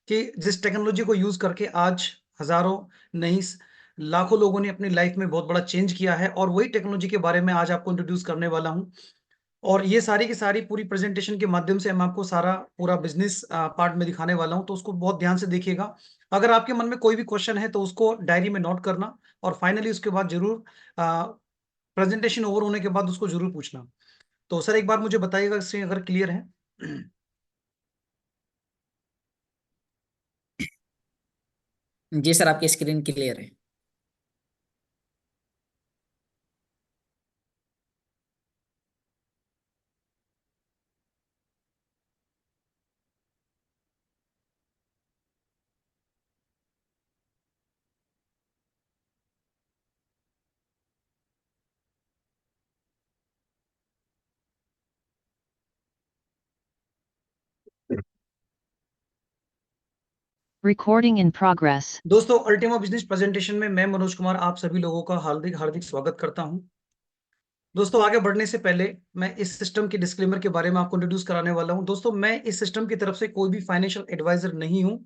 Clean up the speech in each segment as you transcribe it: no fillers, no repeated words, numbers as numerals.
कि जिस टेक्नोलॉजी को यूज करके आज हजारों नहीं लाखों लोगों ने अपनी लाइफ में बहुत बड़ा चेंज किया है, और वही टेक्नोलॉजी के बारे में आज आपको इंट्रोड्यूस करने वाला हूं। और ये सारी की सारी पूरी प्रेजेंटेशन के माध्यम से मैं आपको सारा पूरा बिजनेस पार्ट में दिखाने वाला हूं, तो उसको बहुत ध्यान से देखिएगा। अगर आपके मन में कोई भी क्वेश्चन है तो उसको डायरी में नोट करना, और फाइनली उसके बाद जरूर प्रेजेंटेशन ओवर होने के बाद उसको जरूर पूछना। तो सर एक बार मुझे बताइएगा इससे अगर क्लियर है। जी सर, आपकी स्क्रीन क्लियर है। Recording in progress. दोस्तों, अल्टीमा बिजनेस प्रेजेंटेशन में मैं मनोज कुमार आप सभी लोगों का हार्दिक हार्दिक स्वागत करता हूं। दोस्तों, आगे बढ़ने से पहले मैं इस सिस्टम के डिस्क्लेमर के बारे में आपको इंट्रोड्यूस कराने वाला हूं। दोस्तों, मैं इस सिस्टम की तरफ से कोई भी फाइनेंशियल एडवाइजर नहीं हूं।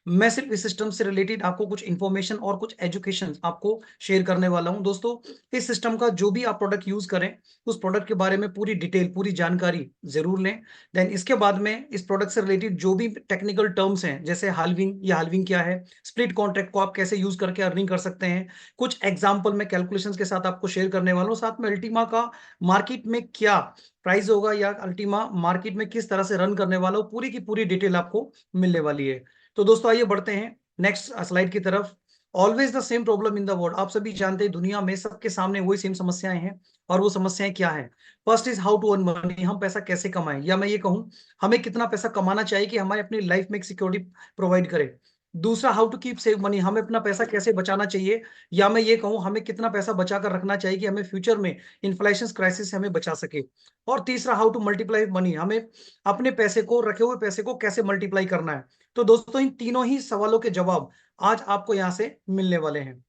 मैं सिर्फ इस सिस्टम से रिलेटेड आपको कुछ इन्फॉर्मेशन और कुछ एजुकेशन आपको शेयर करने वाला हूं। दोस्तों, इस सिस्टम का जो भी आप प्रोडक्ट यूज करें, उस प्रोडक्ट के बारे में पूरी डिटेल, पूरी जानकारी जरूर लें। देन इसके बाद में इस प्रोडक्ट से रिलेटेड जो भी टेक्निकल टर्म्स हैं, जैसे हाल्विंग, या हाल्विंग क्या है, स्प्लिट कॉन्ट्रैक्ट को आप कैसे यूज करके अर्निंग कर सकते हैं, कुछ एग्जाम्पल में कैलकुलेशंस के साथ आपको शेयर करने वाला हूं। साथ में अल्टीमा का मार्केट में क्या प्राइस होगा, या अल्टीमा मार्केट में किस तरह से रन करने वाला हो, पूरी की पूरी डिटेल आपको मिलने वाली है। तो दोस्तों, आइए बढ़ते हैं नेक्स्ट स्लाइड की तरफ। Always the same problem in the world, आप सभी जानते हैं दुनिया में सबके सामने वही सेम समस्याएं हैं। और वो समस्याएं क्या है? First is how to earn money, हम पैसा कैसे कमाएं, या मैं ये कहूं हमें कितना पैसा कमाना चाहिए कि हमारे अपनी लाइफ में एक सिक्योरिटी प्रोवाइड करे। दूसरा, how to keep save money, हमें अपना पैसा कैसे बचाना चाहिए, या मैं ये कहूं हमें कितना पैसा बचा कर रखना चाहिए कि हमें फ्यूचर में इन्फ्लेशन क्राइसिस से हमें बचा सके। और तीसरा, हाउ टू मल्टीप्लाई मनी, हमें अपने पैसे को, रखे हुए पैसे को कैसे मल्टीप्लाई करना है। तो दोस्तों, इन तीनों ही सवालों के जवाब आज आपको यहां से मिलने वाले हैं।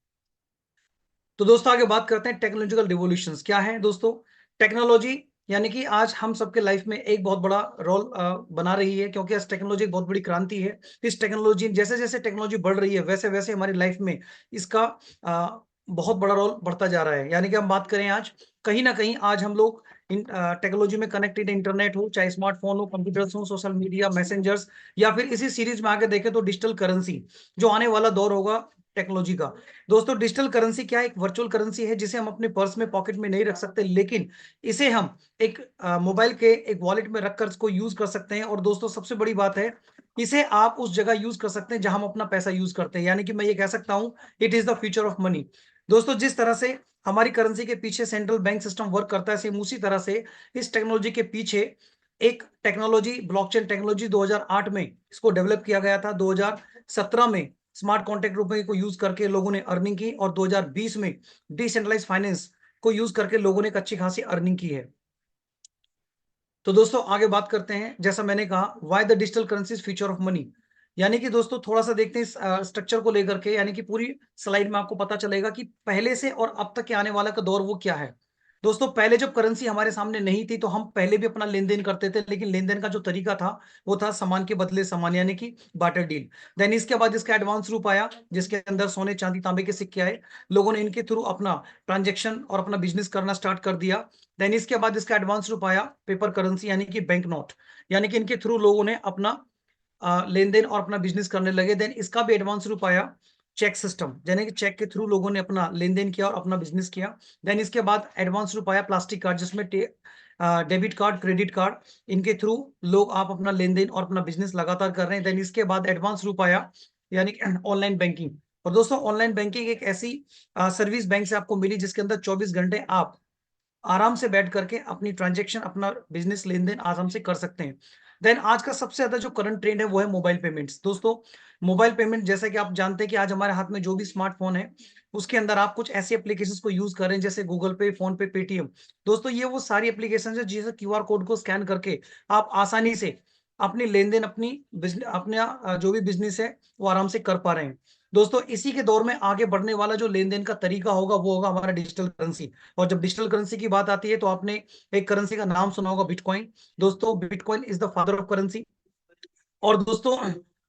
तो दोस्तों, आगे बात करते हैं टेक्नोलॉजिकल रिवोल्यूशंस क्या है। दोस्तों, टेक्नोलॉजी यानी कि आज हम सबके लाइफ में एक बहुत बड़ा रोल बना रही है, क्योंकि आज टेक्नोलॉजी एक बहुत बड़ी क्रांति है। इस टेक्नोलॉजी, जैसे जैसे टेक्नोलॉजी बढ़ रही है, वैसे वैसे हमारी लाइफ में इसका बहुत बड़ा रोल बढ़ता जा रहा है। यानी कि हम बात करें आज, कहीं ना कहीं आज हम लोग इन टेक्नोलॉजी में कनेक्टेड, इंटरनेट हो, चाहे स्मार्टफोन हो, कंप्यूटर्स हो, सोशल मीडिया, मैसेंजर्स, या फिर इसी सीरीज में आगे देखें तो डिजिटल करेंसी, जो आने वाला दौर होगा टेक्नोलॉजी का। दोस्तों, डिजिटल करेंसी क्या है? एक वर्चुअल करेंसी है जिसे हम अपने पर्स में, पॉकेट में नहीं रख सकते, लेकिन इसे हम एक मोबाइल के एक वॉलेट में रखकर इसको यूज कर सकते हैं। और दोस्तों, सबसे बड़ी बात है, इसे आप उस जगह यूज कर सकते हैं जहां हम अपना पैसा यूज करते हैं। यानी कि मैं ये कह सकता हूं, it is the future of money. दोस्तों, जिस तरह से हमारी करेंसी के पीछे सेंट्रल बैंक सिस्टम वर्क करता है, सेम उसी तरह से इस टेक्नोलॉजी के पीछे एक टेक्नोलॉजी, ब्लॉकचेन टेक्नोलॉजी 2008 में इसको डेवलप किया गया था। 2017 में स्मार्ट कॉन्ट्रैक्ट रुपए को यूज करके लोगों ने अर्निंग की, और 2020 में डिसेंट्रलाइज फाइनेंस को यूज करके लोगों ने एक अच्छी खासी अर्निंग की है। तो दोस्तों, आगे बात करते हैं, जैसा मैंने कहा, why the digital currency is future of money. यानी कि दोस्तों, थोड़ा सा देखते हैं इस स्ट्रक्चर को लेकर के, यानी कि पूरी स्लाइड में आपको पता चलेगा कि पहले से और अब तक के आने वाला का दौर वो क्या है। दोस्तों, पहले जब करेंसी हमारे सामने नहीं थी तो हम पहले भी अपना लेन देन करते थे, लेकिन लेन देन का जो तरीका था वो था सामान के बदले सामान, यानी कि बार्टर डील। देन इसके बाद इसका एडवांस रूप आया, जिसके अंदर सोने, चांदी, तांबे के सिक्के आए। लोगों ने इनके थ्रू अपना ट्रांजेक्शन और अपना बिजनेस करना स्टार्ट कर दिया। देन इसके बाद इसका एडवांस रूप आया पेपर करेंसी, यानी कि बैंक नोट। यानी कि इनके थ्रू लोगों ने अपना लेन देन और अपना बिजनेस करने लगे। देन इसका भी एडवांस रूप आया चेक सिस्टम, यानी कि चेक के थ्रू लोगों ने अपना लेन देन किया और अपना बिजनेस किया। देन इसके बाद एडवांस रूप आया प्लास्टिक कार्ड, जिसमें डेबिट कार्ड, क्रेडिट कार्ड, इनके थ्रू लोग आप अपना लेन देन और अपना बिजनेस लगातार कर रहे हैं। देन इसके बाद एडवांस रूप आया, यानी कि ऑनलाइन बैंकिंग। और दोस्तों, ऑनलाइन बैंकिंग एक ऐसी सर्विस बैंक से आपको मिली जिसके अंदर 24 घंटे आप आराम से बैठ करके अपनी ट्रांजेक्शन, अपना बिजनेस लेन देन आराम से कर सकते हैं। देन आज का सबसे ज्यादा जो करंट ट्रेंड है वो है मोबाइल पेमेंट्स। दोस्तों, मोबाइल पेमेंट, जैसा कि आप जानते हैं कि आज हमारे हाथ में जो भी स्मार्टफोन है, उसके अंदर आप कुछ ऐसी एप्लीकेशंस को यूज कर रहे हैं, जैसे गूगल पे, फोन पे, पेटीएम। दोस्तों, ये वो सारी एप्लीकेशन है जिसे क्यूआर कोड को स्कैन करके आप आसानी से अपनी लेन देन, अपनी अपना जो भी बिजनेस है वो आराम से कर पा रहे हैं। दोस्तों, इसी के दौर में आगे बढ़ने वाला जो लेन देन का तरीका होगा वो होगा हमारा डिजिटल करेंसी। और जब डिजिटल करेंसी की बात आती है तो आपने एक करेंसी का नाम सुना होगा, बिटकॉइन। दोस्तों, bitcoin is the father of currency. और दोस्तों,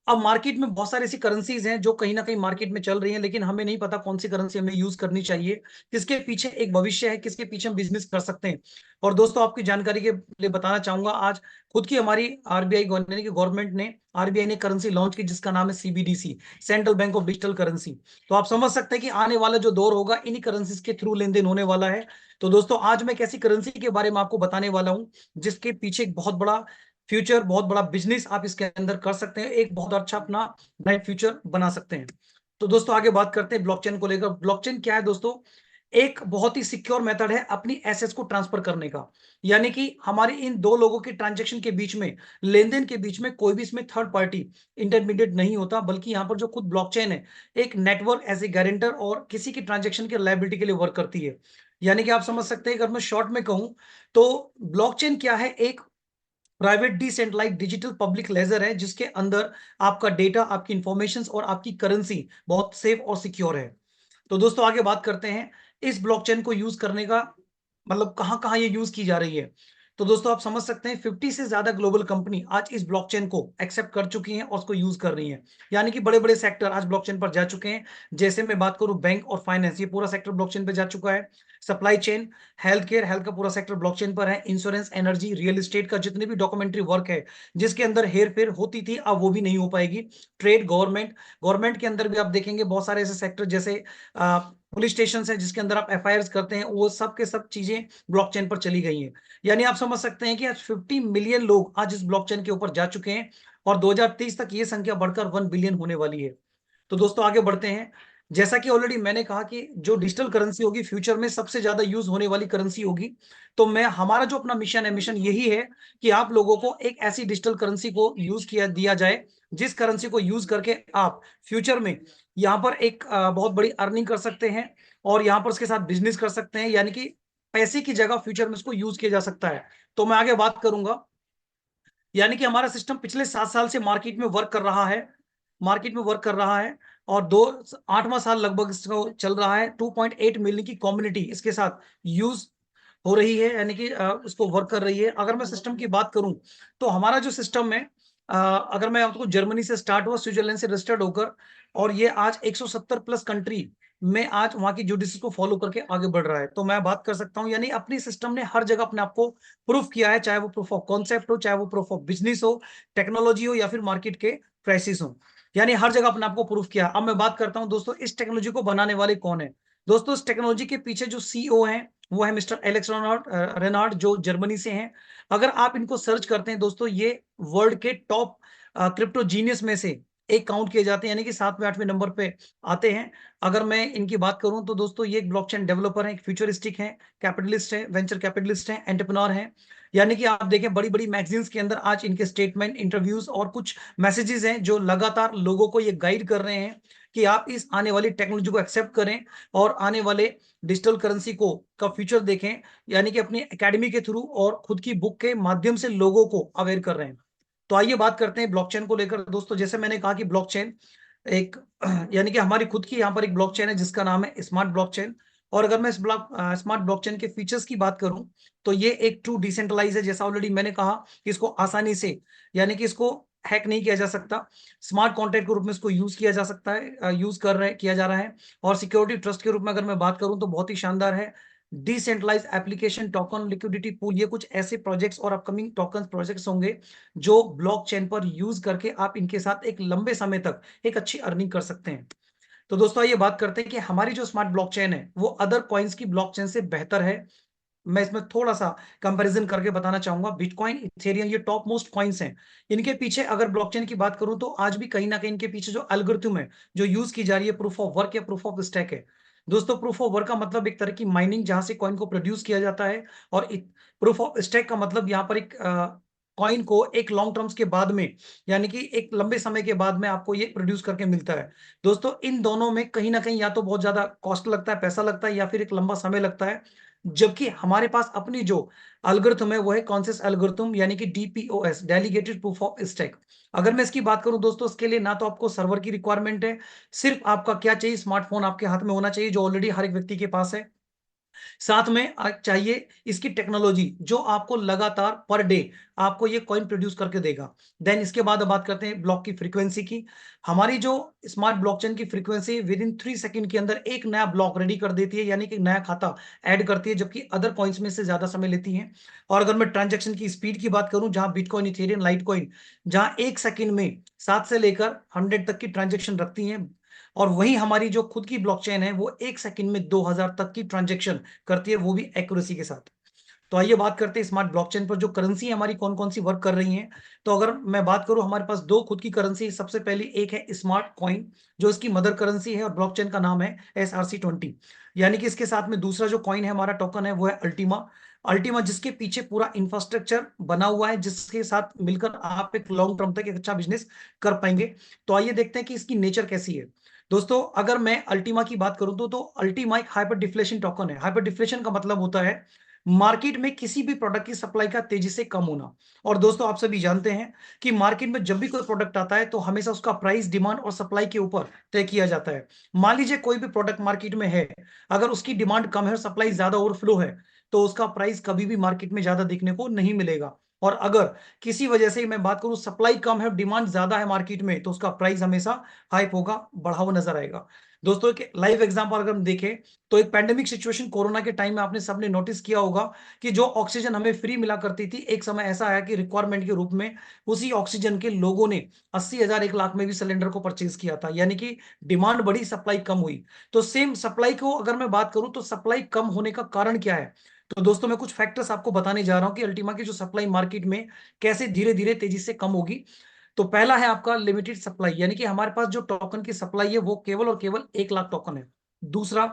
अब मार्केट में बहुत सारी ऐसी करेंसीज हैं जो कहीं ना कहीं मार्केट में चल रही हैं, लेकिन हमें नहीं पता कौन सी करेंसी हमें यूज करनी चाहिए, किसके पीछे एक भविष्य है, किसके पीछे हम बिजनेस कर सकते हैं। और दोस्तों आपकी जानकारी के लिए बताना चाहूंगा, आज खुद की हमारी आरबीआई यानी कि गवर्नमेंट ने, आरबीआई ने करेंसी लॉन्च की जिसका नाम है CBDC, central bank of digital currency. तो आप समझ सकते हैं कि आने वाला जो दौर होगा इन्हीं करेंसीज के थ्रू लेन देन होने वाला है। तो दोस्तों आज मैं एक ऐसी करेंसी के बारे में आपको बताने वाला हूं जिसके पीछे एक बहुत बड़ा फ्यूचर, बहुत बड़ा बिजनेस आप इसके अंदर कर सकते हैं, एक बहुत अच्छा अपना ब्राइट फ्यूचर बना सकते हैं। तो दोस्तों आगे बात करते हैं ब्लॉकचेन को लेकर। ब्लॉकचेन क्या है दोस्तों? एक बहुत ही सिक्योर मेथड है अपनी एसेट्स को ट्रांसफर करने का। यानी कि हमारे इन दो लोगों के ट्रांजैक्शन के बीच में, लेन देन के बीच में कोई भी इसमें थर्ड पार्टी इंटरमीडिएट नहीं होता, बल्कि यहां पर जो खुद ब्लॉकचेन है एक नेटवर्क एज ए गारंटर और किसी की ट्रांजैक्शन के लायबिलिटी के लिए वर्क करती है। यानी कि आप समझ सकते हैं, अगर मैं शॉर्ट में कहूं तो ब्लॉकचेन क्या है, एक private decentralised digital public ledger है जिसके अंदर आपका डेटा, आपकी इंफॉर्मेशन और आपकी करेंसी बहुत सेफ और सिक्योर है। तो दोस्तों आगे बात करते हैं इस ब्लॉकचेन को यूज करने का, मतलब कहां कहां ये यूज की जा रही है। तो दोस्तों आप समझ सकते हैं 50 से ज्यादा ग्लोबल कंपनी आज इस ब्लॉकचेन को एक्सेप्ट कर चुकी हैं और उसको यूज कर रही हैं। यानी कि बड़े बड़े सेक्टर आज ब्लॉकचेन पर जा चुके हैं। जैसे मैं बात करूं बैंक और फाइनेंस, ये पूरा सेक्टर ब्लॉकचेन पे जा चुका है। Supply chain, health care, health का पूरा सेक्टर ब्लॉकचेन पर है। इंश्योरेंस, एनर्जी, रियल एस्टेट का जितने भी डॉक्यूमेंट्री वर्क है जिसके अंदर हेर फेर होती थी, अब वो भी नहीं हो पाएगी। ट्रेड, गवर्नमेंट, गवर्नमेंट के अंदर भी आप देखेंगे बहुत सारे ऐसे सेक्टर जैसे पुलिस स्टेशन है जिसके अंदर आप एफआईआर करते हैं, वो सब के सब चीजें ब्लॉकचेन पर चली गई हैं। यानी आप समझ सकते हैं कि आज 50 मिलियन लोग आज इस ब्लॉकचेन के ऊपर जा चुके हैं और 2030 तक ये संख्या बढ़कर 1 बिलियन होने वाली है। तो दोस्तों आगे बढ़ते हैं। जैसा कि ऑलरेडी मैंने कहा कि जो डिजिटल करेंसी होगी फ्यूचर में सबसे ज्यादा यूज होने वाली करेंसी होगी। तो मैं, हमारा जो अपना मिशन है, मिशन यही है कि आप लोगों को एक ऐसी डिजिटल करेंसी को यूज किया दिया जाए जिस करेंसी को यूज करके आप फ्यूचर में यहाँ पर एक बहुत बड़ी अर्निंग कर सकते हैं और यहाँ पर उसके साथ बिजनेस कर सकते हैं। यानी कि पैसे की जगह फ्यूचर में इसको यूज किया जा सकता है। तो मैं आगे बात करूंगा। यानी कि हमारा सिस्टम पिछले 7 साल से मार्केट में वर्क कर रहा है, मार्केट में वर्क कर रहा है और 8वां साल लगभग इसको चल रहा है। 2.8 मिलियन की कम्युनिटी इसके साथ यूज हो रही है, यानी कि उसको वर्क कर रही है। अगर मैं सिस्टम की बात करूं तो हमारा जो सिस्टम है, अगर मैं आपको, जर्मनी से स्टार्ट हुआ, स्विट्जरलैंड से रजिस्टर्ड होकर, और ये आज 170 प्लस कंट्री में आज वहां की जुडिस को फॉलो करके आगे बढ़ रहा है। तो मैं बात कर सकता हूं, यानी अपनी सिस्टम ने हर जगह अपने आप को प्रूफ किया है, चाहे वो प्रूफ ऑफ कॉन्सेप्ट हो, चाहे वो प्रूफ ऑफ बिजनेस हो, टेक्नोलॉजी हो, या फिर मार्केट के क्राइसिस हो, यानी हर जगह अपने आप को प्रूफ किया। अब मैं बात करता हूं दोस्तों इस टेक्नोलॉजी को बनाने वाले कौन है। दोस्तों इस टेक्नोलॉजी के पीछे जो सीईओ हैं वो है मिस्टर एलेक्स रेनार्ड, जो जर्मनी से हैं। अगर आप इनको सर्च करते हैं दोस्तों, ये वर्ल्ड के टॉप क्रिप्टो जीनियस में से एक काउंट किए जाते हैं, यानी कि 7वें 8वें नंबर पे आते हैं। अगर मैं इनकी बात करूं तो दोस्तों ये एक ब्लॉकचेन डेवलपर है, एक फ्यूचरिस्टिक है, कैपिटलिस्ट है, वेंचर कैपिटलिस्ट है, एंटरप्रेन्योर है। यानी कि आप देखें बड़ी बड़ी मैगजीन्स के अंदर आज इनके स्टेटमेंट, इंटरव्यूज और कुछ मैसेजेस हैं जो लगातार लोगों को ये गाइड कर रहे हैं कि आप इस आने वाली टेक्नोलॉजी को एक्सेप्ट करें और आने वाले डिजिटल करेंसी को का फ्यूचर देखें। यानी कि अपनी एकेडमी के थ्रू और खुद की बुक के माध्यम से लोगों को अवेयर कर रहे हैं। तो आइए बात करते हैं ब्लॉकचेन को लेकर दोस्तों। जैसे मैंने कहा कि ब्लॉकचेन एक यानी कि हमारी खुद की यहाँ पर एक ब्लॉकचेन है जिसका नाम है स्मार्ट ब्लॉकचेन। और अगर मैं इस स्मार्ट ब्लॉकचेन के फीचर्स की बात करूं तो ये एक ट्रू डिसेंट्रलाइज है। जैसा ऑलरेडी मैंने कहा कि इसको आसानी से, यानी कि इसको हैक नहीं किया जा सकता, स्मार्ट कॉन्ट्रैक्ट के रूप में इसको यूज किया जा सकता है, किया जा रहा है। और सिक्योरिटी ट्रस्ट के रूप में अगर मैं बात करूं तो बहुत ही शानदार है। Decentralise application token liquidity pool, ये कुछ ऐसे प्रोजेक्ट्स और अपकमिंग टोकन प्रोजेक्ट्स होंगे जो ब्लॉकचेन पर यूज करके आप इनके साथ एक लंबे समय तक एक अच्छी अर्निंग कर सकते हैं। तो दोस्तों ये बात करते हैं कि हमारी जो स्मार्ट ब्लॉकचेन है वो अदर कॉइन्स की ब्लॉकचेन से बेहतर है। मैं इसमें थोड़ा सा कंपैरिजन करके बताना चाहूंगा। बिटकॉइन, इथेरियम, ये टॉप मोस्ट कॉइन्स हैं। इनके पीछे अगर ब्लॉकचेन की बात करूं तो आज भी कहीं ना कहीं इनके पीछे जो एल्गोरिथम है जो यूज की जा रही है, प्रूफ ऑफ वर्क या प्रूफ ऑफ स्टैक है। दोस्तों प्रूफ ऑफ वर्क का मतलब एक तरह की माइनिंग जहां से कॉइन को प्रोड्यूस किया जाता है, और प्रूफ ऑफ स्टैक का मतलब यहाँ पर एक कॉइन को एक लॉन्ग टर्म्स के बाद में, यानी कि एक लंबे समय के बाद में आपको ये प्रोड्यूस करके मिलता है। दोस्तों इन दोनों में कहीं ना कहीं या तो बहुत ज्यादा कॉस्ट लगता है, पैसा लगता है, या फिर एक लंबा समय लगता है। जबकि हमारे पास अपनी जो एल्गोरिथम है वो है कॉन्सेंसस एल्गोरिथम, यानी कि DPOs, delegated proof of stack. अगर मैं इसकी बात करूं दोस्तों, इसके लिए ना तो आपको सर्वर की रिक्वायरमेंट है, सिर्फ आपका क्या चाहिए, स्मार्टफोन आपके हाथ में होना चाहिए जो ऑलरेडी हर एक व्यक्ति के पास है। साथ में चाहिए इसकी टेक्नोलॉजी जो आपको लगातार पर डे आपको ये कॉइन प्रोड्यूस करके देगा। देन इसके बाद अब बात करते हैं ब्लॉक की फ्रीक्वेंसी की। हमारी जो स्मार्ट ब्लॉकचेन की फ्रीक्वेंसी विद इन 3 सेकंड के अंदर एक नया ब्लॉक रेडी कर देती है, यानी कि नया खाता ऐड करती है, जबकि अदर कॉइन्स में से ज्यादा समय लेती है। और अगर मैं ट्रांजेक्शन की स्पीड की बात करूं, जहां बिटकॉइन, इथेरियम, लाइटकॉइन जहां 1 सेकंड में 7 से लेकर 100 तक की ट्रांजेक्शन रखती हैं, और वहीं हमारी जो खुद की ब्लॉकचेन है वो 1 सेकंड में 2000 तक की ट्रांजेक्शन करती है, वो भी एक्यूरेसी के साथ। तो आइए बात करते हैं स्मार्ट ब्लॉकचेन पर जो करेंसी हमारी कौन कौन सी वर्क कर रही हैं। तो अगर मैं बात करूं, हमारे पास दो खुद की करेंसी, सबसे पहली एक है स्मार्ट कॉइन जो इसकी मदर करेंसी है, और ब्लॉकचेन का नाम है SRC20। यानी कि इसके साथ में दूसरा जो कॉइन है, हमारा टोकन है, वो है अल्टीमा। अल्टीमा जिसके पीछे पूरा इंफ्रास्ट्रक्चर बना हुआ है, जिसके साथ मिलकर आप एक लॉन्ग टर्म तक एक अच्छा बिजनेस कर पाएंगे। तो आइए देखते हैं कि इसकी नेचर कैसी है। दोस्तों अगर मैं अल्टीमा की बात करूं तो अल्टीमा एक हाइपर डिफ्लेशन टोकन है। हाइपर डिफ्लेशन का मतलब होता है मार्केट में किसी भी प्रोडक्ट की सप्लाई का तेजी से कम होना। और दोस्तों आप सभी जानते हैं कि मार्केट में जब भी कोई प्रोडक्ट आता है तो हमेशा उसका प्राइस डिमांड और सप्लाई के ऊपर तय किया जाता है। मान लीजिए कोई भी प्रोडक्ट मार्केट में है, अगर उसकी डिमांड कम है और सप्लाई ज्यादा ओवरफ्लो है, तो उसका प्राइस कभी भी मार्केट में ज्यादा देखने को नहीं मिलेगा। और अगर किसी वजह से मैं बात करूं, सप्लाई कम है, डिमांड ज्यादा है मार्केट में, तो उसका प्राइस हमेशा हाइप होगा, बढ़ा हुआ नजर आएगा। दोस्तों एक लाइव एग्जांपल अगर हम देखें तो एक पैंडेमिक सिचुएशन कोरोना के टाइम में आपने सबने नोटिस किया होगा कि जो ऑक्सीजन हमें फ्री मिला करती थी, एक समय ऐसा आया कि रिक्वायरमेंट के रूप में उसी ऑक्सीजन के लोगों ने 80,000 1 लाख में भी सिलेंडर को परचेज किया था। यानी कि डिमांड बढ़ी, सप्लाई कम हुई। तो सेम सप्लाई को अगर मैं बात करूं तो सप्लाई कम होने का कारण क्या है। तो दोस्तों मैं कुछ फैक्टर्स आपको बताने जा रहा हूं कि अल्टीमा की जो सप्लाई मार्केट में कैसे धीरे धीरे तेजी से कम होगी। तो पहला है आपका लिमिटेड सप्लाई, यानी कि हमारे पास जो टोकन की सप्लाई है वो केवल और केवल 1 लाख टोकन है। दूसरा,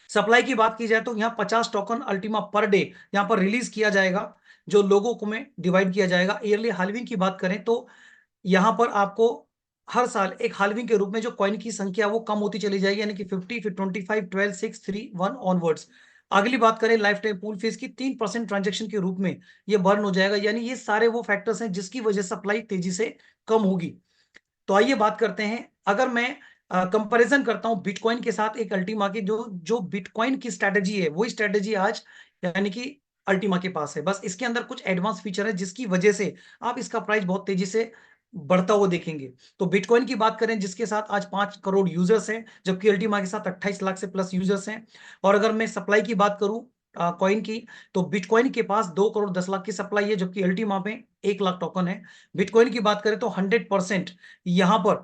सप्लाई की बात की जाए तो यहाँ 50 टोकन अल्टीमा पर डे यहाँ पर रिलीज किया जाएगा, जो लोगों को में डिवाइड किया जाएगा। ईयरली हाल्विंग की बात करें तो यहाँ पर आपको हर साल एक हाल्विंग के रूप में जो कॉइन की संख्या वो कम होती चली जाएगी, यानी कि 50, फिर 25, 12, 6, 3, 1 ऑनवर्ड्स। अगली बात करें लाइफ टाइम पूल फीस की, 3% ट्रांजेक्शन के रूप में ये बर्न हो जाएगा। यानी ये सारे वो फैक्टर्स हैं जिसकी वजह से सप्लाई तेजी से कम होगी। तो आइए बात करते हैं, अगर मैं कंपैरिजन करता हूं बिटकॉइन के साथ एक अल्टीमा की, जो जो बिटकॉइन की स्ट्रेटेजी है वही स्ट्रेटेजी आज यानी कि अल्टीमा के पास है। बस इसके अंदर कुछ एडवांस फीचर है जिसकी वजह से आप इसका प्राइस बहुत तेजी से बढ़ता हुआ देखेंगे। तो बिटकॉइन की बात करें जिसके साथ आज 5 करोड़ यूजर्स हैं, जबकि अल्टीमा के साथ 28 लाख से प्लस यूजर्स हैं। और अगर मैं सप्लाई की बात करूं कॉइन की, तो बिटकॉइन के पास 2 करोड़ 10 लाख की सप्लाई है, जबकि अल्टीमा में 1 लाख टोकन है। बिटकॉइन की बात करें तो 100% यहां पर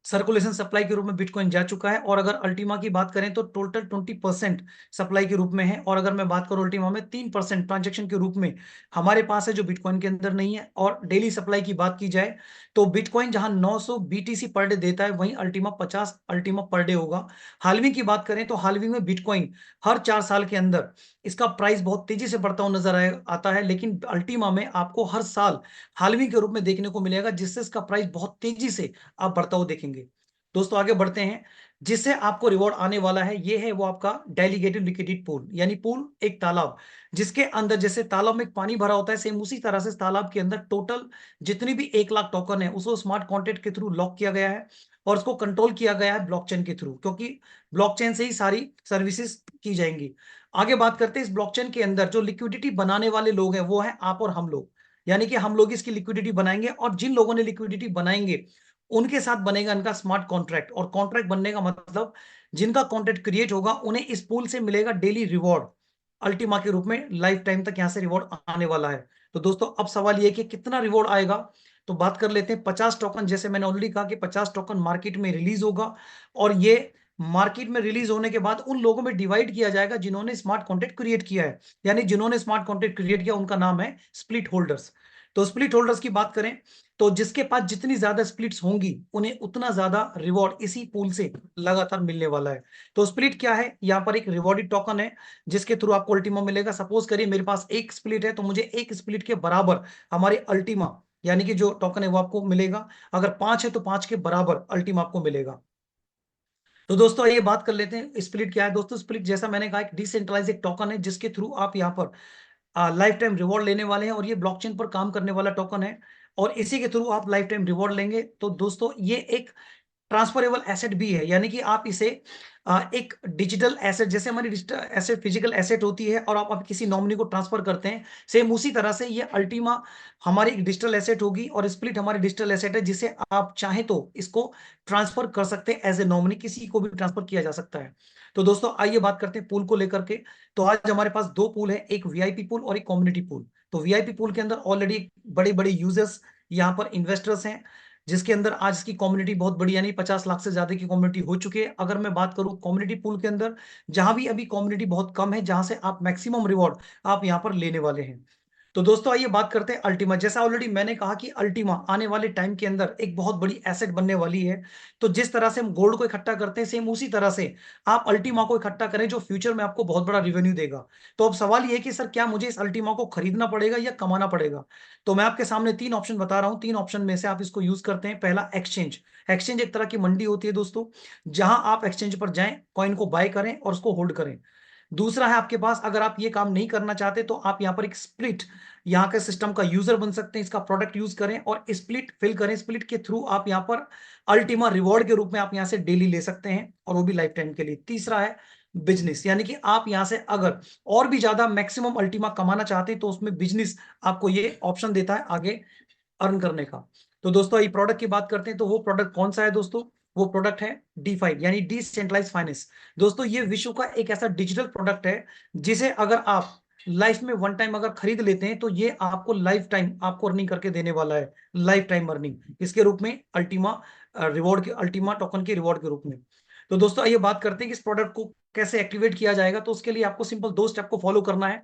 सर्कुलेशन सप्लाई के रूप में बिटकॉइन जा चुका है। और अगर अल्टीमा की बात करें तो टोटल 20% सप्लाई के रूप में है। और अगर मैं बात करूं अल्टीमा में 3% ट्रांजेक्शन के रूप में हमारे पास है, जो बिटकॉइन के अंदर नहीं है। और डेली सप्लाई की बात की जाए तो बिटकॉइन जहां 900 BTC पर डे देता है, वहीं अल्टीमा 50 अल्टीमा पर डे होगा। हाल्विंग की बात करें तो हाल्विंग में बिटकॉइन हर 4 साल के अंदर इसका प्राइस बहुत तेजी से बढ़ता हुआ नजर आता है, लेकिन अल्टीमा में आपको हर साल हाल्विंग के रूप में देखने को मिलेगा, जिससे इसका प्राइस बहुत तेजी से आप बढ़ता हुआ देखेंगे। दोस्तों आगे बढ़ते हैं, जिससे आपको रिवॉर्ड आने वाला है, ये है वो आपका डेलीगेटेड लिक्विडिटी पूल। यानी पूल एक तालाब, जिसके अंदर जैसे तालाब में पानी भरा होता है, सेम उसी तरह से तालाब के अंदर टोटल जितनी भी 1 लाख टोकन है उसको स्मार्ट कॉन्ट्रैक्ट के थ्रू लॉक किया गया है। और उसको कंट्रोल किया गया है ब्लॉकचेन के थ्रू, क्योंकि ब्लॉकचेन से ही सारी सर्विसेज की जाएंगी। आगे बात करते हैं इस ब्लॉकचेन के अंदर जो लिक्विडिटी बनाने वाले लोग हैं वो है आप और हम लोग। यानी कि हम लोग इसकी लिक्विडिटी बनाएंगे, और जिन लोगों ने लिक्विडिटी बनाएंगे उनके साथ बनेगा इनका स्मार्ट कॉन्ट्रैक्ट। और कॉन्ट्रैक्ट बनने का मतलब जिनका कॉन्ट्रैक्ट क्रिएट होगा उन्हें इस पूल से मिलेगा डेली रिवॉर्ड अल्टीमा के रूप में, लाइफ टाइम तक यहां से रिवॉर्ड आने वाला है। तो दोस्तों अब सवाल ये कि कितना रिवॉर्ड आएगा। तो बात कर लेते हैं 50 टोकन, जैसे मैंने ऑलरेडी कहा कि 50 टोकन मार्केट में रिलीज होगा, और ये मार्केट में रिलीज होने के बाद उन लोगों में डिवाइड किया जाएगा जिन्होंने स्मार्ट कॉन्ट्रैक्ट क्रिएट किया है। यानी जिन्होंने स्मार्ट कॉन्ट्रैक्ट क्रिएट किया उनका नाम है स्प्लिट होल्डर्स। तो स्प्लिट होल्डर्स की बात करें तो जिसके पास जितनी ज्यादा स्प्लिट्स होंगी उन्हें उतना ज्यादा रिवॉर्ड इसी पूल से लगातार मिलने वाला है। तो स्प्लिट क्या है, यहाँ पर एक रिवॉर्डेड टोकन है जिसके थ्रू आपको अल्टीमा मिलेगा। सपोज करिए मेरे पास एक स्प्लिट है, तो मुझे एक स्प्लिट के बराबर हमारे अल्टीमा यानी कि जो टोकन है वो आपको मिलेगा। अगर 5 है तो 5 के बराबर अल्टीमा आपको मिलेगा। तो दोस्तों ये बात कर लेते हैं स्प्लिट क्या है। दोस्तों स्प्लिट जैसा मैंने कहा एक डिसेंट्रलाइज एक टोकन है जिसके थ्रू आप यहाँ पर लाइफ टाइम रिवॉर्ड लेने वाले हैं, और ये ब्लॉकचेन पर काम करने वाला टोकन है, और इसी के थ्रू आप लाइफ टाइम रिवॉर्ड लेंगे। तो दोस्तों ये एक ट्रांसफरेबल एसेट भी है, यानी कि आप इसे एक डिजिटल एसेट, जैसे हमारी डिजिटल एसेट फिजिकल एसेट होती है और आप किसी नॉमिनी को ट्रांसफर करते हैं, सेम उसी तरह से ये अल्टीमा हमारी एक डिजिटल एसेट होगी और स्प्लिट हमारी डिजिटल एसेट है, जिसे आप चाहें तो इसको ट्रांसफर कर सकते हैं एज ए नॉमिनी, किसी को भी ट्रांसफर किया जा सकता है। तो दोस्तों आइए बात करते हैं पूल को लेकर के। तो आज हमारे पास दो पूल है, एक वीआईपी पूल और एक कम्युनिटी पूल। तो वीआईपी पूल के अंदर ऑलरेडी बड़े बड़े यूजर्स यहाँ पर इन्वेस्टर्स हैं, जिसके अंदर आज की कम्युनिटी बहुत बड़ी, यानी 50 लाख से ज्यादा की कम्युनिटी हो चुकी है। अगर मैं बात करूं कम्युनिटी पूल के अंदर, जहां भी अभी कम्युनिटी बहुत कम है, जहां से आप मैक्सिमम रिवॉर्ड आप यहां पर लेने वाले हैं। तो दोस्तों आइए बात करते हैं अल्टीमा। जैसा ऑलरेडी मैंने कहा कि अल्टीमा आने वाले टाइम के अंदर एक बहुत बड़ी एसेट बनने वाली है। तो जिस तरह से हम गोल्ड को इकट्ठा करते हैं, सेम उसी तरह से आप अल्टीमा को इकट्ठा करें, जो फ्यूचर में आपको बहुत बड़ा रेवेन्यू देगा। तो अब सवाल ये है कि सर क्या मुझे इस अल्टीमा को खरीदना पड़ेगा या कमाना पड़ेगा? तो मैं आपके सामने तीन ऑप्शन बता रहा हूं, तीन ऑप्शन में से आप इसको यूज करते हैं। पहला, एक्सचेंज। एक्सचेंज एक तरह की मंडी होती है दोस्तों, जहां आप एक्सचेंज पर जाएं, कॉइन को बाय करें और उसको होल्ड करें। दूसरा है आपके पास, अगर आप ये काम नहीं करना चाहते तो आप यहाँ पर एक स्प्लिट, यहाँ के सिस्टम का यूजर बन सकते हैं, इसका प्रोडक्ट यूज करें और स्प्लिट फिल करें। स्प्लिट के थ्रू आप यहाँ पर अल्टीमा रिवॉर्ड के रूप में आप यहाँ से डेली ले सकते हैं, और वो भी लाइफ टाइम के लिए। तीसरा है बिजनेस, यानी कि आप यहाँ से अगर और भी ज्यादा मैक्सिमम अल्टीमा कमाना चाहते हैं तो उसमें बिजनेस आपको ये ऑप्शन देता है आगे अर्न करने का। तो दोस्तों ये प्रोडक्ट की बात करते हैं, तो वो प्रोडक्ट कौन सा है दोस्तों? वो प्रोडक्ट है D5 यानी डिसेंट्रलाइज्ड फाइनेंस। दोस्तों ये विश्व का एक ऐसा डिजिटल प्रोडक्ट है जिसे अगर आप लाइफ में वन टाइम अगर खरीद लेते हैं तो ये आपको लाइफ टाइम आपको अर्निंग करके देने वाला है, लाइफ टाइम अर्निंग इसके रूप में, अल्टीमा रिवॉर्ड के, अल्टीमा टोकन के रिवॉर्ड के रूप में। तो दोस्तों आइए बात करते हैं कि इस प्रोडक्ट को कैसे एक्टिवेट किया जाएगा। तो उसके लिए आपको सिंपल दो स्टेप को फॉलो करना है।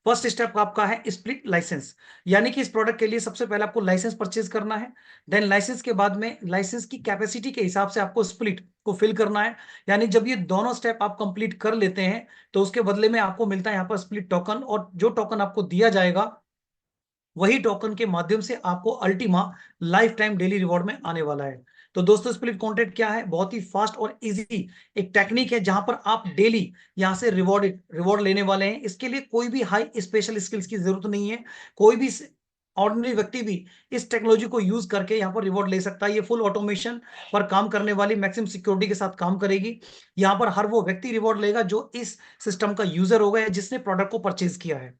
फर्स्ट स्टेप आपका है स्प्लिट लाइसेंस, यानी कि इस प्रोडक्ट के लिए सबसे पहले आपको लाइसेंस परचेज करना है। देन लाइसेंस के बाद में लाइसेंस की कैपेसिटी के हिसाब से आपको स्प्लिट को फिल करना है। यानी जब ये दोनों स्टेप आप कंप्लीट कर लेते हैं तो उसके बदले में आपको मिलता है यहाँ पर स्प्लिट टोकन, और जो टोकन आपको दिया जाएगा वही टोकन के माध्यम से आपको Ultima life time daily reward में आने वाला है। तो दोस्तों स्प्लिट कॉन्ट्रैक्ट क्या है? बहुत ही फास्ट और इजी एक टेक्निक है जहां पर आप डेली यहां से रिवॉर्ड लेने वाले हैं। इसके लिए कोई भी हाई स्पेशल स्किल्स की जरूरत नहीं है, कोई भी ऑर्डिनरी व्यक्ति भी इस टेक्नोलॉजी को यूज करके यहाँ पर रिवॉर्ड ले सकता है। ये फुल ऑटोमेशन पर काम करने वाली, मैक्सिमम सिक्योरिटी के साथ काम करेगी। यहाँ पर हर वो व्यक्ति रिवॉर्ड लेगा जो इस सिस्टम का यूजर होगा या जिसने प्रोडक्ट को परचेज किया है।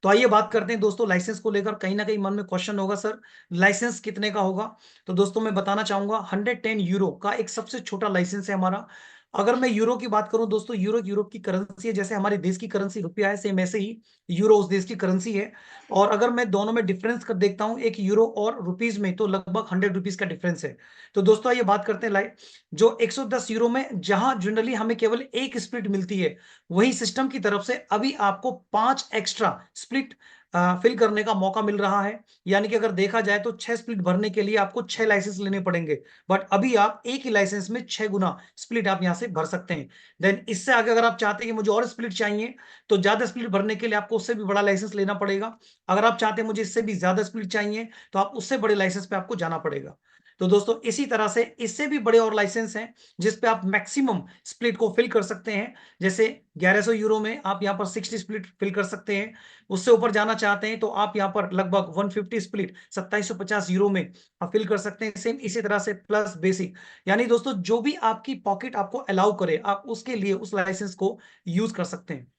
तो आइए बात करते हैं दोस्तों लाइसेंस को लेकर। कहीं ना कहीं मन में क्वेश्चन होगा, सर लाइसेंस कितने का होगा? तो दोस्तों मैं बताना चाहूंगा 110 यूरो का एक सबसे छोटा लाइसेंस है हमारा। अगर मैं यूरो की बात करूं दोस्तों, यूरो यूरोप की करेंसी है, जैसे हमारे देश की करेंसी रुपया है, सेम ऐसे ही यूरो उस देश की करेंसी है। और अगर मैं दोनों में डिफरेंस कर देखता हूं एक यूरो और रुपीज में, तो लगभग 100 रुपीज का डिफरेंस है। तो दोस्तों आइए बात करते हैं लाइव जो 110 यूरो में, जहां जनरली हमें केवल एक स्प्लिट मिलती है, वही सिस्टम की तरफ से अभी आपको 5 एक्स्ट्रा स्प्लिट फिल करने का मौका मिल रहा है। यानी कि अगर देखा जाए तो 6 स्प्लिट भरने के लिए आपको 6 लाइसेंस लेने पड़ेंगे, बट अभी आप एक ही लाइसेंस में 6 गुना स्प्लिट आप यहां से भर सकते हैं। देन इससे आगे अगर आप चाहते हैं कि मुझे और स्प्लिट चाहिए, तो ज्यादा स्प्लिट भरने के लिए आपको उससे भी बड़ा लाइसेंस लेना पड़ेगा। अगर आप चाहते हैं मुझे इससे भी ज्यादा स्प्लिट चाहिए, तो आप उससे बड़े लाइसेंस पे आपको जाना पड़ेगा। तो दोस्तों इसी तरह से इससे भी बड़े और लाइसेंस हैं जिसपे आप मैक्सिमम स्प्लिट को फिल कर सकते हैं। जैसे 1100 यूरो में आप यहाँ पर 60 स्प्लिट फिल कर सकते हैं। उससे ऊपर जाना चाहते हैं तो आप यहाँ पर लगभग 150 स्प्लिट 2750 यूरो में आप फिल कर सकते हैं। सेम इसी तरह से प्लस बेसिक, यानी दोस्तों जो भी आपकी पॉकेट आपको अलाउ करे, आप उसके लिए उस लाइसेंस को यूज कर सकते हैं।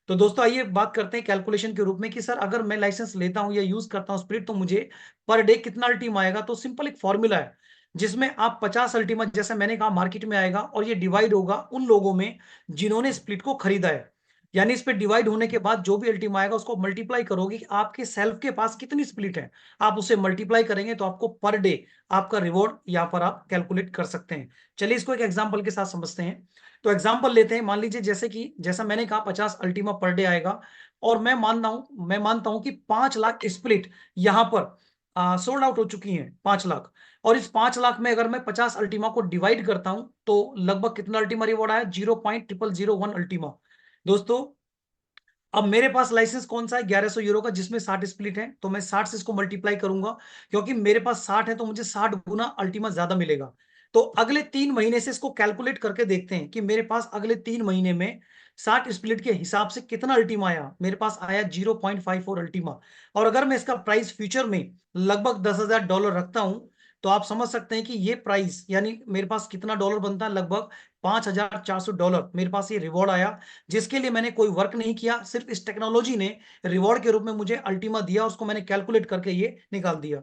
तो दोस्तों आइए बात करते हैं कैलकुलेशन के रूप में कि सर अगर मैं लाइसेंस लेता हूं या यूज करता हूं स्प्लिट, तो मुझे पर डे कितना अल्टीमा आएगा? तो सिंपल एक फॉर्मूला है जिसमें आप 50 अल्टीमा, जैसा मैंने कहा, मार्केट में आएगा और ये डिवाइड होगा उन लोगों में जिन्होंने स्प्लिट को खरीदा है। यानी इस पे डिवाइड होने के बाद जो भी अल्टीमा आएगा उसको मल्टीप्लाई करोगे कि आपके सेल्फ के पास कितनी स्प्लिट है, आप उसे मल्टीप्लाई करेंगे तो आपको पर डे आपका रिवॉर्ड यहाँ पर आप कैलकुलेट कर सकते हैं। चलिए इसको एक एग्जांपल के साथ समझते हैं। तो एग्जांपल लेते हैं, मान लीजिए जैसे कि जैसा मैंने कहा 50 अल्टीमा पर डे आएगा, और मैं मानता हूं कि 5 लाख स्प्लिट यहाँ पर सोल्ड आउट हो चुकी हैं, 5 लाख। और इस 5 लाख में अगर मैं 50 अल्टीमा को डिवाइड करता हूं तो लगभग कितना अल्टीमा रिवॉर्ड आया? 0.0001 अल्टीमा। दोस्तों अब मेरे पास लाइसेंस कौन सा है? 1100 यूरो का, जिसमें 60 स्प्लिट है। तो मैं 60 से इसको मल्टीप्लाई करूंगा, क्योंकि मेरे पास 60 है तो मुझे 60 गुना अल्टीमा ज्यादा मिलेगा। तो अगले 3 महीने से इसको कैलकुलेट करके देखते हैं कि मेरे पास अगले 3 महीने में 60 स्प्लिट के हिसाब से कितना अल्टीमा आया। मेरे पास आया 0.54 अल्टीमा। और अगर मैं इसका प्राइस फ्यूचर में लगभग $10,000 रखता हूं, तो आप समझ सकते हैं कि ये प्राइस यानी मेरे पास कितना डॉलर बनता है, लगभग $5,400 मेरे पास ये रिवॉर्ड आया, जिसके लिए मैंने कोई वर्क नहीं किया, सिर्फ इस टेक्नोलॉजी ने रिवॉर्ड के रूप में मुझे अल्टीमा दिया, उसको मैंने कैलकुलेट करके ये निकाल दिया।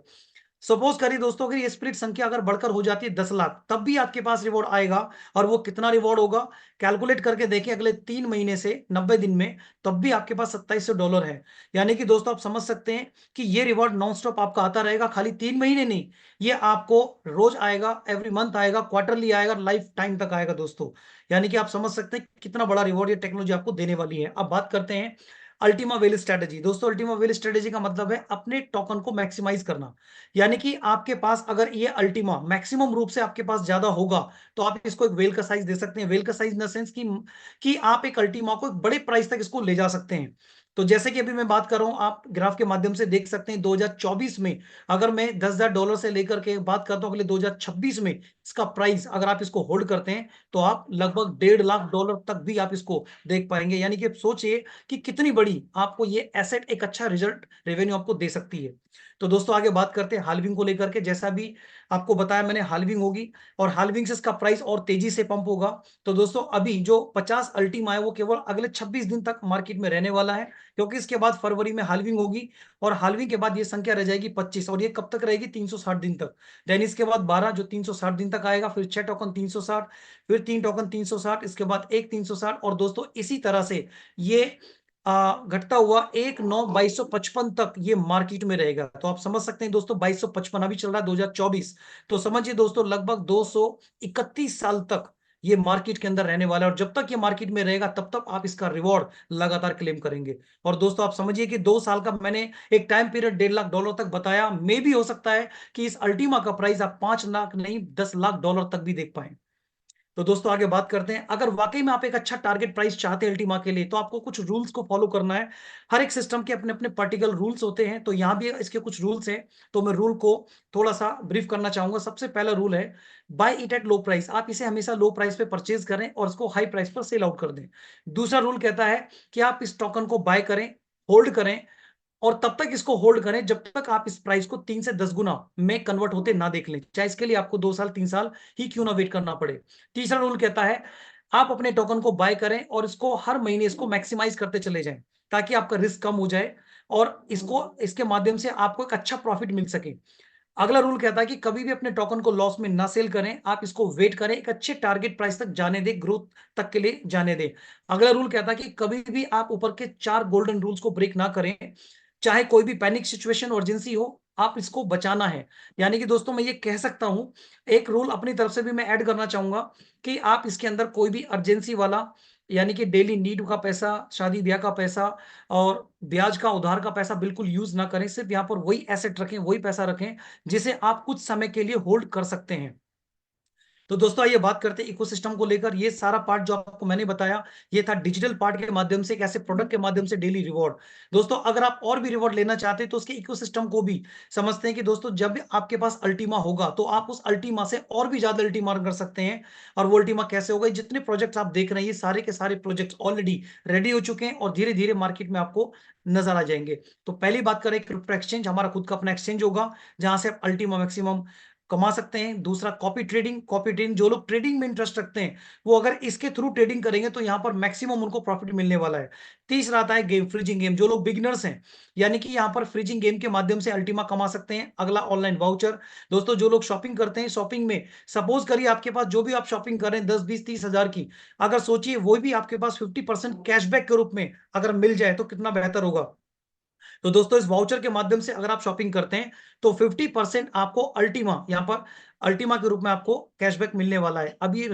सपोज करिए दोस्तों, अगर ये स्प्लिट संख्या अगर बढ़कर हो जाती है 10 लाख, तब भी आपके पास रिवॉर्ड आएगा। और वो कितना रिवॉर्ड होगा, कैलकुलेट करके देखिए, अगले 3 महीने से 90 दिन में, तब भी आपके पास $2700 है। यानी कि दोस्तों आप समझ सकते हैं कि ये रिवॉर्ड नॉन स्टॉप आपका आता रहेगा, खाली 3 महीने नहीं, ये आपको रोज आएगा, एवरी मंथ आएगा, क्वार्टरली आएगा, लाइफ टाइम तक आएगा दोस्तों। यानी कि आप समझ सकते हैं कितना बड़ा रिवॉर्ड ये टेक्नोलॉजी आपको देने वाली है। अब बात करते हैं अल्टीमा वेल स्ट्रेटेजी। दोस्तों अल्टीमा वेल स्ट्रेटेजी का मतलब है अपने टोकन को मैक्सिमाइज करना। यानी कि आपके पास अगर ये अल्टीमा मैक्सिमम रूप से आपके पास ज्यादा होगा, तो आप इसको एक वेल का साइज दे सकते हैं। वेल का साइज इन द सेंस कि आप एक अल्टीमा को एक बड़े प्राइस तक इसको ले जा सकते हैं। तो जैसे कि अभी मैं बात कर रहा हूं, आप ग्राफ के माध्यम से देख सकते हैं 2024 में अगर मैं $10,000 से लेकर के बात करता हूं, अगले 2026 में इसका प्राइस अगर आप इसको होल्ड करते हैं, तो आप लगभग $1.5 लाख तक भी आप इसको देख पाएंगे। यानी कि सोचिए कि कितनी बड़ी आपको ये एसेट एक अच्छा रिजल्ट रेवेन्यू आपको दे सकती है। तो दोस्तों आगे बात करते हैं हाल्विंग को लेकर के। जैसा भी आपको बताया मैंने, हाल्विंग होगी और हाल्विंग से इसका प्राइस और तेजी से पंप होगा। तो दोस्तों अभी जो 50 अल्टीमा है वो केवल अगले 26 दिन तक मार्केट में रहने वाला है, क्योंकि इसके बाद फरवरी में हाल्विंग होगी और हाल्विंग के बाद ये संख्या रह जाएगी 25, और ये कब तक रहेगी, 360 दिन तक। देन इसके बाद 12 जो 360 दिन तक आएगा, फिर 6 टोकन 360, फिर 3 टोकन 360, इसके बाद एक 360, और दोस्तों इसी तरह से ये घटता हुआ 1/9/2255 तक ये मार्केट में रहेगा। तो आप समझ सकते हैं दोस्तों, 2255 अभी चल रहा है 2024, तो समझिए दोस्तों लगभग 231 साल तक ये मार्केट के अंदर रहने वाला है। और जब तक ये मार्केट में रहेगा तब तक आप इसका रिवॉर्ड लगातार क्लेम करेंगे। और दोस्तों आप समझिए कि 2 साल का मैंने एक टाइम पीरियड $1.5 लाख तक बताया, मे भी हो सकता है कि इस अल्टीमा का प्राइस आप 5 लाख नहीं $10 लाख तक भी देख पाए। तो दोस्तों आगे बात करते हैं, अगर वाकई में आप एक अच्छा टारगेट प्राइस चाहते हैं अल्टीमा के लिए, तो आपको कुछ रूल्स को फॉलो करना है। हर एक सिस्टम के अपने अपने पर्टिकुलर रूल्स होते हैं, तो यहां भी इसके कुछ रूल्स हैं। तो मैं रूल को थोड़ा सा ब्रीफ करना चाहूंगा। सबसे पहला रूल है buy it at low price. आप इसे हमेशा लो प्राइस पे परचेज करें और इसको हाई प्राइस पर सेल आउट कर दें। दूसरा रूल कहता है कि आप इस टोकन को बाय करें, होल्ड करें, और तब तक इसको होल्ड करें जब तक आप इस प्राइस को 3 से 10 गुना में कन्वर्ट होते ना देख लें, चाहे इसके लिए आपको 2 साल 3 साल ही क्यों ना वेट करना पड़े। तीसरा रूल कहता है आप अपने टोकन को बाय करें और इसको हर महीने इसको मैक्सिमाइज करते चले जाएं, ताकि आपका रिस्क कम हो जाए और इसको इसके माध्यम से आपको एक अच्छा प्रॉफिट मिल सके। अगला रूल कहता है कि कभी भी अपने टोकन को लॉस में ना सेल करें, आप इसको वेट करें, एक अच्छे टारगेट प्राइस तक जाने दें, ग्रोथ तक के लिए जाने दें। अगला रूल कहता है कि कभी भी आप ऊपर के 4 गोल्डन रूल्स को ब्रेक ना करें, चाहे कोई भी पैनिक सिचुएशन अर्जेंसी हो, आप इसको बचाना है। यानी कि दोस्तों मैं ये कह सकता हूं, एक रूल अपनी तरफ से भी मैं ऐड करना चाहूंगा कि आप इसके अंदर कोई भी अर्जेंसी वाला, यानी कि डेली नीड का पैसा, शादी ब्याह का पैसा और ब्याज का उधार का पैसा बिल्कुल यूज ना करें। सिर्फ यहां पर वही एसेट रखें, वही पैसा रखें जिसे आप कुछ समय के लिए होल्ड कर सकते हैं। तो दोस्तों आइए बात करते हैं इकोसिस्टम को लेकर। ये सारा पार्ट जो आपको मैंने बताया, ये था डिजिटल पार्ट के माध्यम से, कैसे प्रोडक्ट के माध्यम से डेली रिवॉर्ड। दोस्तों अगर आप और भी रिवॉर्ड लेना चाहते हैं तो उसके इकोसिस्टम को भी समझते हैं कि दोस्तों जब आपके पास अल्टीमा होगा तो आप उस अल्टीमा से और भी ज्यादा अल्टीमा कर सकते हैं। और वो अल्टीमा कैसे होगा, जितने प्रोजेक्ट्स आप देख रहे हैं ये सारे के सारे प्रोजेक्ट्स ऑलरेडी रेडी हो चुके हैं और धीरे धीरे मार्केट में आपको नजर आ जाएंगे। तो पहली बात करें क्रिप्टो एक्सचेंज, हमारा खुद का अपना एक्सचेंज होगा जहां से आप अल्टीमा मैक्सिमम कमा सकते हैं। दूसरा कॉपी ट्रेडिंग। कॉपी ट्रेडिंग, जो लोग ट्रेडिंग में इंटरेस्ट रखते हैं वो अगर इसके थ्रू ट्रेडिंग करेंगे तो यहां पर मैक्सिमम उनको प्रॉफिट मिलने वाला है। तीसरा आता है गेम, फ्रीजिंग गेम। जो लोग बिगिनर्स हैं, यानी कि यहां पर फ्रीजिंग गेम के माध्यम से अल्टीमा कमा सकते हैं। अगला ऑनलाइन वाउचर। दोस्तों जो लोग शॉपिंग करते हैं, शॉपिंग में सपोज करिए आपके पास जो भी आप शॉपिंग कर रहे हैं 10 20 30 हजार की, अगर सोचिए वो भी आपके पास 50% कैशबैक के रूप में अगर मिल जाए तो कितना बेहतर होगा। तो दोस्तों इस वाउचर के माध्यम से अगर आप शॉपिंग करते हैं तो 50% आपको अल्टीमा, यहां पर अल्टीमा के रूप में आपको कैशबैक मिलने वाला है। अभी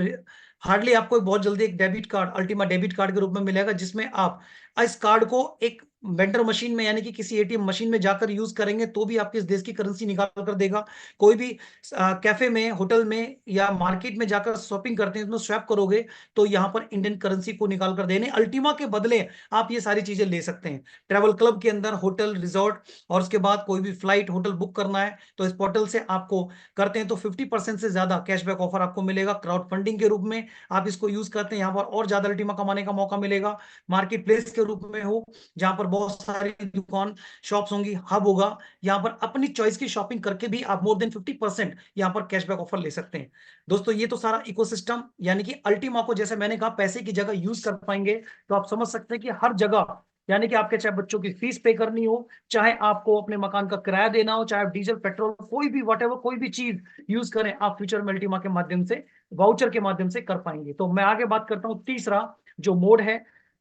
हार्डली आपको बहुत जल्दी एक debit card, Ultima debit card के रूप में मिलेगा, जिसमें आप इस कार्ड को एक वेंडर मशीन में, यानी कि किसी एटीएम मशीन में जाकर यूज करेंगे तो भी आपके इस देश की करेंसी निकाल कर देगा। कोई भी कैफे में, होटल में या मार्केट में जाकर शॉपिंग करते हैं तो स्वैप करोगे तो यहाँ पर इंडियन करेंसी को निकाल कर देने अल्टीमा के बदले आप ये सारी चीजें ले सकते हैं। ट्रैवल क्लब के अंदर होटल, रिजॉर्ट और उसके बाद कोई भी फ्लाइट, होटल बुक करना है तो इस पोर्टल से आपको करते हैं तो 50% से ज्यादा कैशबैक ऑफर आपको मिलेगा। क्राउड फंडिंग के रूप में आप इसको यूज करते हैं, यहाँ पर और ज्यादा अल्टीमा कमाने का मौका मिलेगा। मार्केट प्लेस के रूप में हो, जहां पर बहुत सारी दुकान शॉप्स होंगी, हब होगा, यहाँ पर अपनी चॉइस की शॉपिंग करके भी आप मोर देन 50% यहाँ पर कैशबैक ऑफर ले सकते हैं। दोस्तों ये तो सारा इकोसिस्टम यानी कि अल्टीमा को जैसे मैंने कहा पैसे की जगह यूज कर पाएंगे, तो आप समझ सकते हैं कि हर जगह यानी कि आपके चाहे बच्चों की फीस पे करनी हो, चाहे आपको अपने मकान का किराया देना हो, चाहे डीजल पेट्रोल कोई भी वॉटेवर कोई भी चीज यूज करें, आप फ्यूचर में अल्टीमा के माध्यम से वाउचर के माध्यम से कर पाएंगे। तो मैं आगे बात करता हूं, तीसरा जो मोड है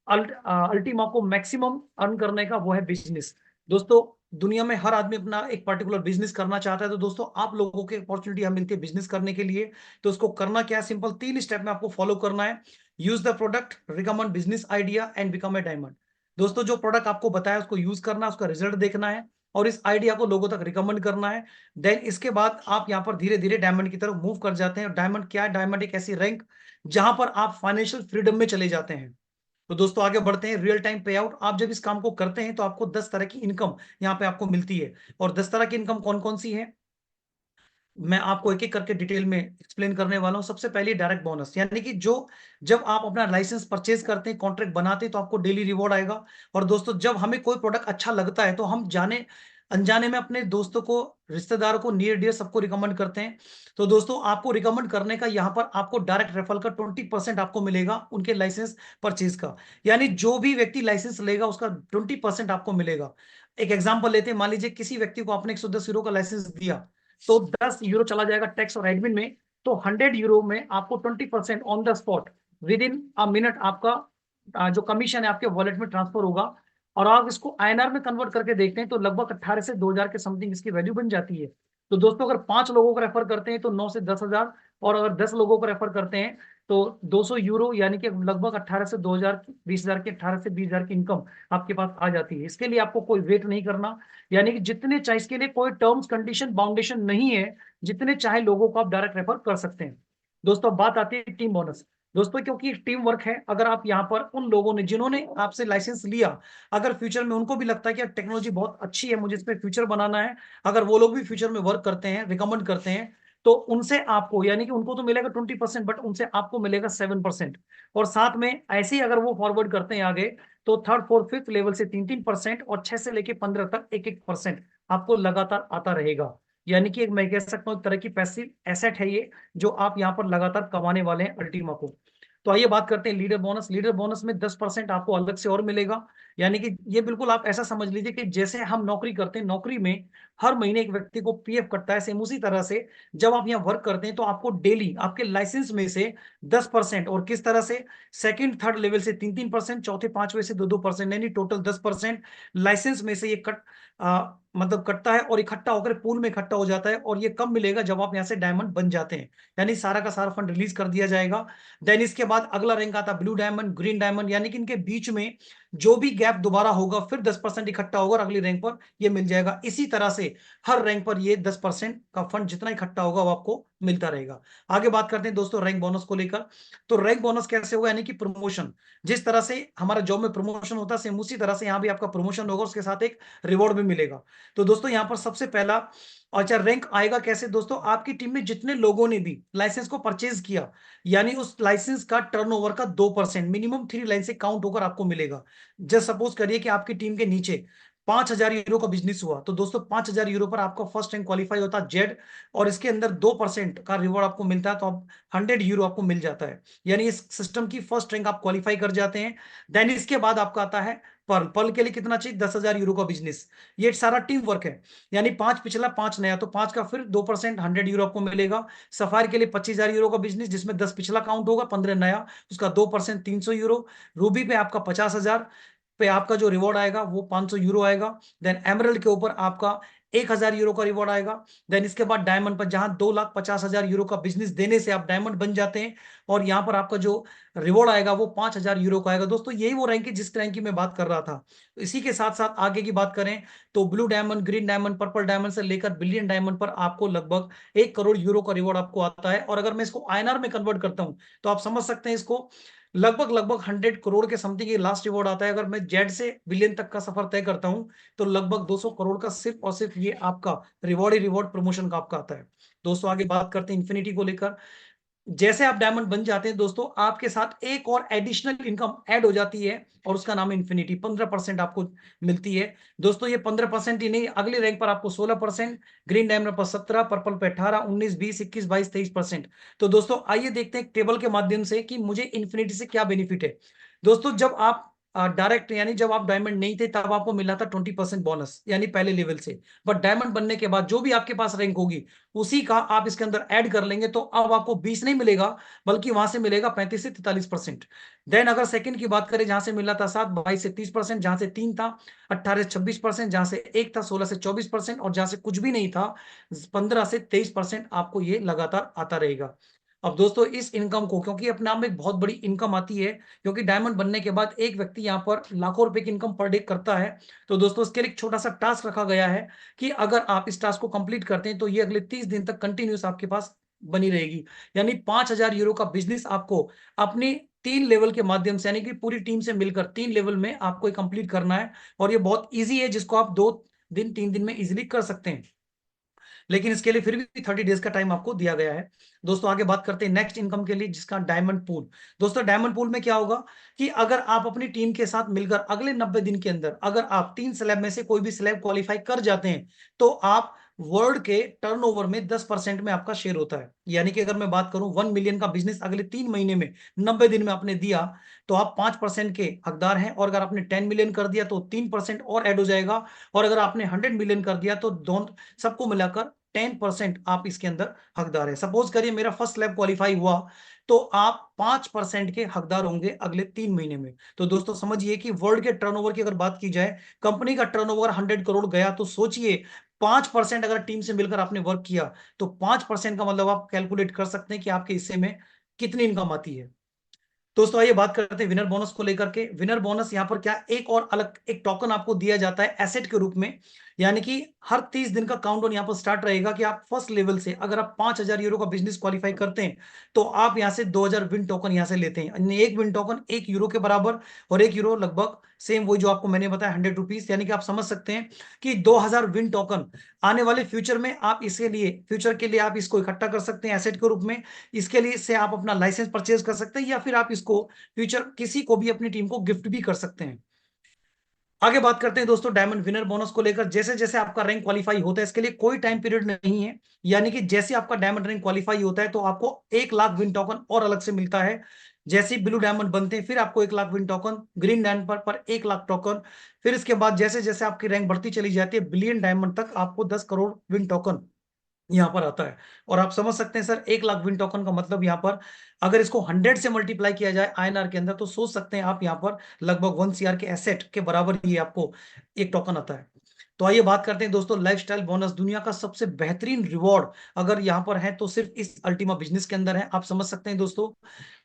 अल्टीमा को मैक्सिमम अर्न करने का, वो है बिजनेस। दोस्तों दुनिया में हर आदमी अपना एक पर्टिकुलर बिजनेस करना चाहता है, तो दोस्तों आप लोगों को अपॉर्चुनिटी हम मिलती है बिजनेस करने के लिए। तो उसको करना क्या है, सिंपल 3 स्टेप में आपको फॉलो करना है। Use the product, recommend business idea and become a diamond. दोस्तों जो प्रोडक्ट आपको बताया उसको यूज करना है, उसका रिजल्ट देखना है और इस आइडिया को लोगों तक रिकमेंड करना है। देन इसके बाद आप यहाँ पर धीरे धीरे डायमंड की तरफ मूव कर जाते हैं। डायमंड क्या है, डायमंड एक ऐसी रैंक जहां पर आप फाइनेंशियल फ्रीडम में चले जाते हैं। तो दोस्तों आगे बढ़ते हैं, रियल टाइम पे आउट। आप जब इस काम को करते हैं तो आपको 10 तरह की इनकम यहाँ पे आपको मिलती है। और 10 तरह की इनकम कौन कौन सी है, मैं आपको एक एक करके डिटेल में एक्सप्लेन करने वाला हूं। सबसे पहले डायरेक्ट बोनस, यानी कि जो जब आप अपना लाइसेंस परचेज करते हैं, कॉन्ट्रैक्ट बनाते हैं, तो आपको डेली रिवॉर्ड आएगा। और दोस्तों जब हमें कोई प्रोडक्ट अच्छा लगता है तो हम जाने अनजाने में अपने दोस्तों को, रिश्तेदारों को, नियर डियर सबको रिकमेंड करते हैं। तो दोस्तों आपको रिकमेंड करने का यहाँ पर आपको डायरेक्ट रेफरल का 20% आपको मिलेगा उनके लाइसेंस परचेज का। यानी जो भी व्यक्ति लाइसेंस लेगा उसका 20% आपको मिलेगा। एक एग्जाम्पल लेते हैं, मान लीजिए किसी व्यक्ति को आपने 110 यूरो का लाइसेंस दिया, तो 10 यूरो चला जाएगा टैक्स और एडमिन में, तो 100 यूरो में आपको 20% on the spot with in a minute आपका जो कमीशन है आपके वॉलेट में ट्रांसफर होगा। और आप इसको आईएनआर में कन्वर्ट करके देखते हैं तो लगभग 18 से 2000 के समथिंग इसकी वैल्यू बन जाती है। तो दोस्तों अगर 5 लोगों को रेफर करते हैं तो 9 से 10,000, और अगर 10 लोगों को रेफर करते हैं तो 200 यूरो, यानी कि लगभग 18 से 2000, 20,000 की, 18 से 20,000 की इनकम आपके पास आ जाती है। इसके लिए आपको कोई वेट नहीं करना, यानी कि जितने चाहे, इसके लिए कोई टर्म्स कंडीशन बाउंडेशन नहीं है, जितने चाहे लोगों को आप डायरेक्ट रेफर कर सकते हैं। दोस्तों अब बात आती है टीम बोनस। दोस्तों क्योंकि टीम वर्क है, अगर आप यहाँ पर उन लोगों ने जिन्होंने आपसे लाइसेंस लिया, अगर फ्यूचर में उनको भी लगता है कि टेक्नोलॉजी बहुत अच्छी है, मुझे इसमें फ्यूचर बनाना है, अगर वो लोग भी फ्यूचर में वर्क करते हैं, रिकमेंड करते हैं, तो उनसे आपको, यानी कि उनको तो मिलेगा 20%, बट उनसे आपको मिलेगा 7%। और साथ में ऐसे ही अगर वो फॉरवर्ड करते हैं आगे, तो थर्ड फोर्थ फिफ्थ लेवल से 3-3%, और 6 से लेके 15 तक 1-1% आपको लगातार आता रहेगा। यानी कि एक मैं कह सकता हूँ एक तरह की पैसिव एसेट है ये, जो आप यहाँ पर लगातार कमाने वाले हैं अल्टीमा को। तो आइए बात करते हैं लीडर बोनस। लीडर बोनस में 10% आपको अलग से और मिलेगा। यानी कि ये बिल्कुल आप ऐसा समझ लीजिए कि जैसे हम नौकरी करते हैं, नौकरी में हर महीने एक व्यक्ति को पीएफ कटता है, सेम उसी तरह से जब आप यहाँ वर्क करते हैं तो आपको डेली आपके लाइसेंस में से 10%, और किस तरह से, सेकंड थर्ड लेवल से 3-3%, चौथे पांचवे से 2-2%, यानी टोटल 10% लाइसेंस में से ये मतलब कटता है और इकट्ठा होकर पूल में इकट्ठा हो जाता है। और ये कब मिलेगा, जब आप यहाँ से डायमंड बन जाते हैं, यानी सारा का सारा फंड रिलीज कर दिया जाएगा। देन इसके बाद अगला रैंक आता है ब्लू डायमंड, ग्रीन डायमंड, यानी कि इनके बीच में जो भी गैप दोबारा होगा फिर 10% इकट्ठा होगा और अगली रैंक पर ये मिल जाएगा। इसी तरह से हर रैंक पर ये 10% का फंड जितना इकट्ठा होगा वो आपको मिलता रहेगा। आगे बात करते हैं दोस्तों रैंक बोनस को लेकर। तो रैंक बोनस कैसे होगा, यानी कि प्रमोशन, जिस तरह से हमारा जॉब में प्रमोशन होता है सेम उसी तरह से यहाँ भी आपका प्रमोशन होगा, उसके साथ एक रिवॉर्ड भी मिलेगा। तो दोस्तों यहाँ पर सबसे पहला, अच्छा रैंक आएगा कैसे दोस्तों, आपकी टीम में जितने लोगों ने भी लाइसेंस को परचेज किया, यानी उस लाइसेंस का टर्नओवर का 2% मिनिमम 3 लाइन से काउंट होकर आपको मिलेगा। जस्ट सपोज करिए कि आपकी टीम के नीचे 5,000 यूरो का बिजनेस हुआ, तो दोस्तों 5,000 यूरो पर आपका फर्स्ट रैंक क्वालिफाई होता है जेड, और इसके अंदर 2% का रिवॉर्ड आपको मिलता है, तो आप 100 यूरो आपको मिल जाता है, यानी इस सिस्टम की फर्स्ट रैंक आप क्वालिफाई कर जाते हैं। देन इसके बाद आपका आता है पर्ल। पर्ल के लिए कितना चाहिए, 10,000 यूरो का बिजनेस। ये सारा टीम वर्क है, यानी 5 पिछला 5 नया, तो 5 का फिर 2% 100 यूरो आपको मिलेगा। सफायर के लिए 25,000 यूरो का बिजनेस, जिसमें 10 पिछला काउंट होगा, 15 नया, उसका 2% 300 यूरो। रूबी पे आपका 50,000 पे आपका जो रिवॉर्ड आएगा वो 500 यूरो आएगा। देन एमरल्ड के ऊपर आपका 1,000 यूरो का रिवॉर्ड आएगा। देन इसके बाद डायमंड पर जहां 2,50,000 यूरो का बिजनेस देने से आप डायमंड बन जाते हैं, और यहाँ पर आपका जो रिवॉर्ड आएगा वो 5,000 यूरो का आएगा। दोस्तों यही वो रैंक है जिस रैंक की मैं बात कर रहा था। तो इसी के साथ साथ आगे की बात करें तो blue diamond, green diamond, purple diamond से लेकर बिलियन डायमंड पर आपको लगभग 1 करोड़ यूरो का रिवॉर्ड आपको आता है। और अगर मैं इसको आईएनआर में कन्वर्ट करता हूं तो आप समझ सकते हैं इसको, लगभग 100 करोड़ के समथिंग ये लास्ट रिवॉर्ड आता है। अगर मैं जेड से बिलियन तक का सफर तय करता हूं तो लगभग 200 करोड़ का सिर्फ और सिर्फ ये आपका रिवॉर्ड ही रिवॉर्ड प्रमोशन का आपका आता है। दोस्तों आगे बात करते हैं इन्फिनिटी को लेकर। जैसे आप डायमंड बन जाते हैं दोस्तों, आपके साथ एक और एडिशनल इनकम ऐड हो जाती है और उसका नाम है इन्फिनिटी। 15% आपको मिलती है दोस्तों। ये 15% ही नहीं, अगले रैंक पर आपको 16%, ग्रीन डायमंड पर 17, पर्पल पे 18, 19, 20, 21, 22, 23%। तो दोस्तों आइए देखते हैं टेबल के माध्यम से कि मुझे इन्फिनिटी से क्या बेनिफिट है। दोस्तों जब आप डायरेक्ट यानी जब आप डायमंड नहीं थे तब आपको मिला था 20% बोनस यानी पहले लेवल से। बट डायमंड बनने के बाद जो भी आपके पास रैंक होगी उसी का आप इसके अंदर ऐड कर लेंगे, तो अब आपको 20 नहीं मिलेगा बल्कि वहां से मिलेगा 35 से 43%। देन अगर सेकंड की बात करें, जहां से मिला था 7, 22 से 30%, जहां से 3 था 18 से 26%, जहां से 1 था 16 से 24%, और जहां से कुछ भी नहीं था 15 से 23% आपको ये लगातार आता रहेगा। अब दोस्तों इस इनकम को, क्योंकि अपने आप में एक बहुत बड़ी इनकम आती है, क्योंकि डायमंड बनने के बाद एक व्यक्ति यहाँ पर लाखों रुपए की इनकम पर डे करता है। तो दोस्तों इसके लिए एक छोटा सा टास्क रखा गया है कि अगर आप इस टास्क को कंप्लीट करते हैं तो ये अगले 30 दिन तक कंटिन्यूस आपके पास बनी रहेगी। यानी 5,000 यूरो का बिजनेस आपको अपनी 3 लेवल के माध्यम से, यानी कि पूरी टीम से मिलकर 3 लेवल में आपको कंप्लीट करना है। और ये बहुत ईजी है, जिसको आप 2 दिन 3 दिन में इजिली कर सकते हैं। लेकिन इसके लिए फिर भी 30 डेज का टाइम आपको दिया गया है। दोस्तों आगे बात करते हैं नेक्स्ट इनकम के लिए, जिसका डायमंड पूल। दोस्तों डायमंड पूल में क्या होगा कि अगर आप अपनी टीम के साथ मिलकर अगले 90 दिन के अंदर अगर आप 3 स्लैब में से कोई भी स्लैब क्वालिफाई कर जाते हैं तो आप वर्ल्ड के टर्नओवर में 10% में आपका शेयर होता है। यानी कि अगर मैं बात करूं 1 मिलियन का बिजनेस अगले 3 महीने में 90 दिन में आपने दिया तो आप 5% के हकदार हैं। और अगर आपने 10 मिलियन कर दिया तो 3% और ऐड हो जाएगा। और अगर आपने 100 मिलियन कर दिया तो दोनों सबको मिलाकर 10% आप इसके अंदर हकदार है। सपोज करिए मेरा फर्स्ट स्लैब क्वालिफाई हुआ तो आप 5% के हकदार होंगे अगले 3 महीने में। तो दोस्तों समझिए कि वर्ल्ड के टर्नओवर की अगर बात की जाए, कंपनी का टर्नओवर 100 करोड़ गया तो सोचिए 5% अगर टीम से मिलकर आपने वर्क किया तो 5% का मतलब आप कैलकुलेट कर सकते हैं कि आपके हिस्से में कितनी इनकम आती है। दोस्तों आइए बात करते हैं विनर बोनस को लेकर के। विनर बोनस यहाँ पर क्या, एक और अलग एक टोकन आपको दिया जाता है एसेट के रूप में। यानी कि हर 30 दिन का काउंटडाउन यहाँ पर स्टार्ट रहेगा कि आप फर्स्ट लेवल से अगर आप 5,000 यूरो का बिजनेस क्वालिफाई करते हैं तो आप यहाँ से 2,000 विन टोकन यहाँ से लेते हैं। यानी एक विन टोकन 1 यूरो के बराबर, और 1 यूरो लगभग सेम वही जो आपको मैंने बताया 100 रुपीज। यानी कि आप समझ सकते हैं कि 2,000 विन टोकन आने वाले फ्यूचर में आप इसके लिए फ्यूचर के लिए आप इसको इकट्ठा कर सकते हैं एसेट के रूप में। इसके लिए से आप अपना लाइसेंस परचेज कर सकते हैं या फिर आप इसको फ्यूचर किसी को भी अपनी टीम को गिफ्ट भी कर सकते हैं। आगे बात करते हैं दोस्तों डायमंड विनर बोनस को लेकर। जैसे जैसे आपका रैंक क्वालिफाई होता है, इसके लिए कोई टाइम पीरियड नहीं है। यानी कि जैसे आपका डायमंड रैंक क्वालिफाई होता है तो आपको 1,00,000 विन टोकन और अलग से मिलता है। जैसे ब्लू डायमंड बनते हैं फिर आपको 1,00,000 विन टोकन, ग्रीन डायमंड पर 1,00,000 टोकन। फिर इसके बाद जैसे जैसे आपकी रैंक बढ़ती चली जाती है, बिलियन डायमंड तक आपको 10 करोड़ विन टोकन यहाँ पर आता है। और आप समझ सकते हैं सर 1,00,000 विन टोकन का मतलब यहाँ पर अगर इसको 100 से मल्टीप्लाई किया जाए आईएनआर के अंदर तो सोच सकते हैं आप यहाँ पर लगभग 1 CR के एसेट के बराबर ही आपको एक टोकन आता है। तो आइए बात करते हैं दोस्तों लाइफस्टाइल बोनस। दुनिया का सबसे बेहतरीन रिवॉर्ड अगर यहाँ पर है तो सिर्फ इस अल्टीमा बिजनेस के अंदर है। आप समझ सकते हैं दोस्तों,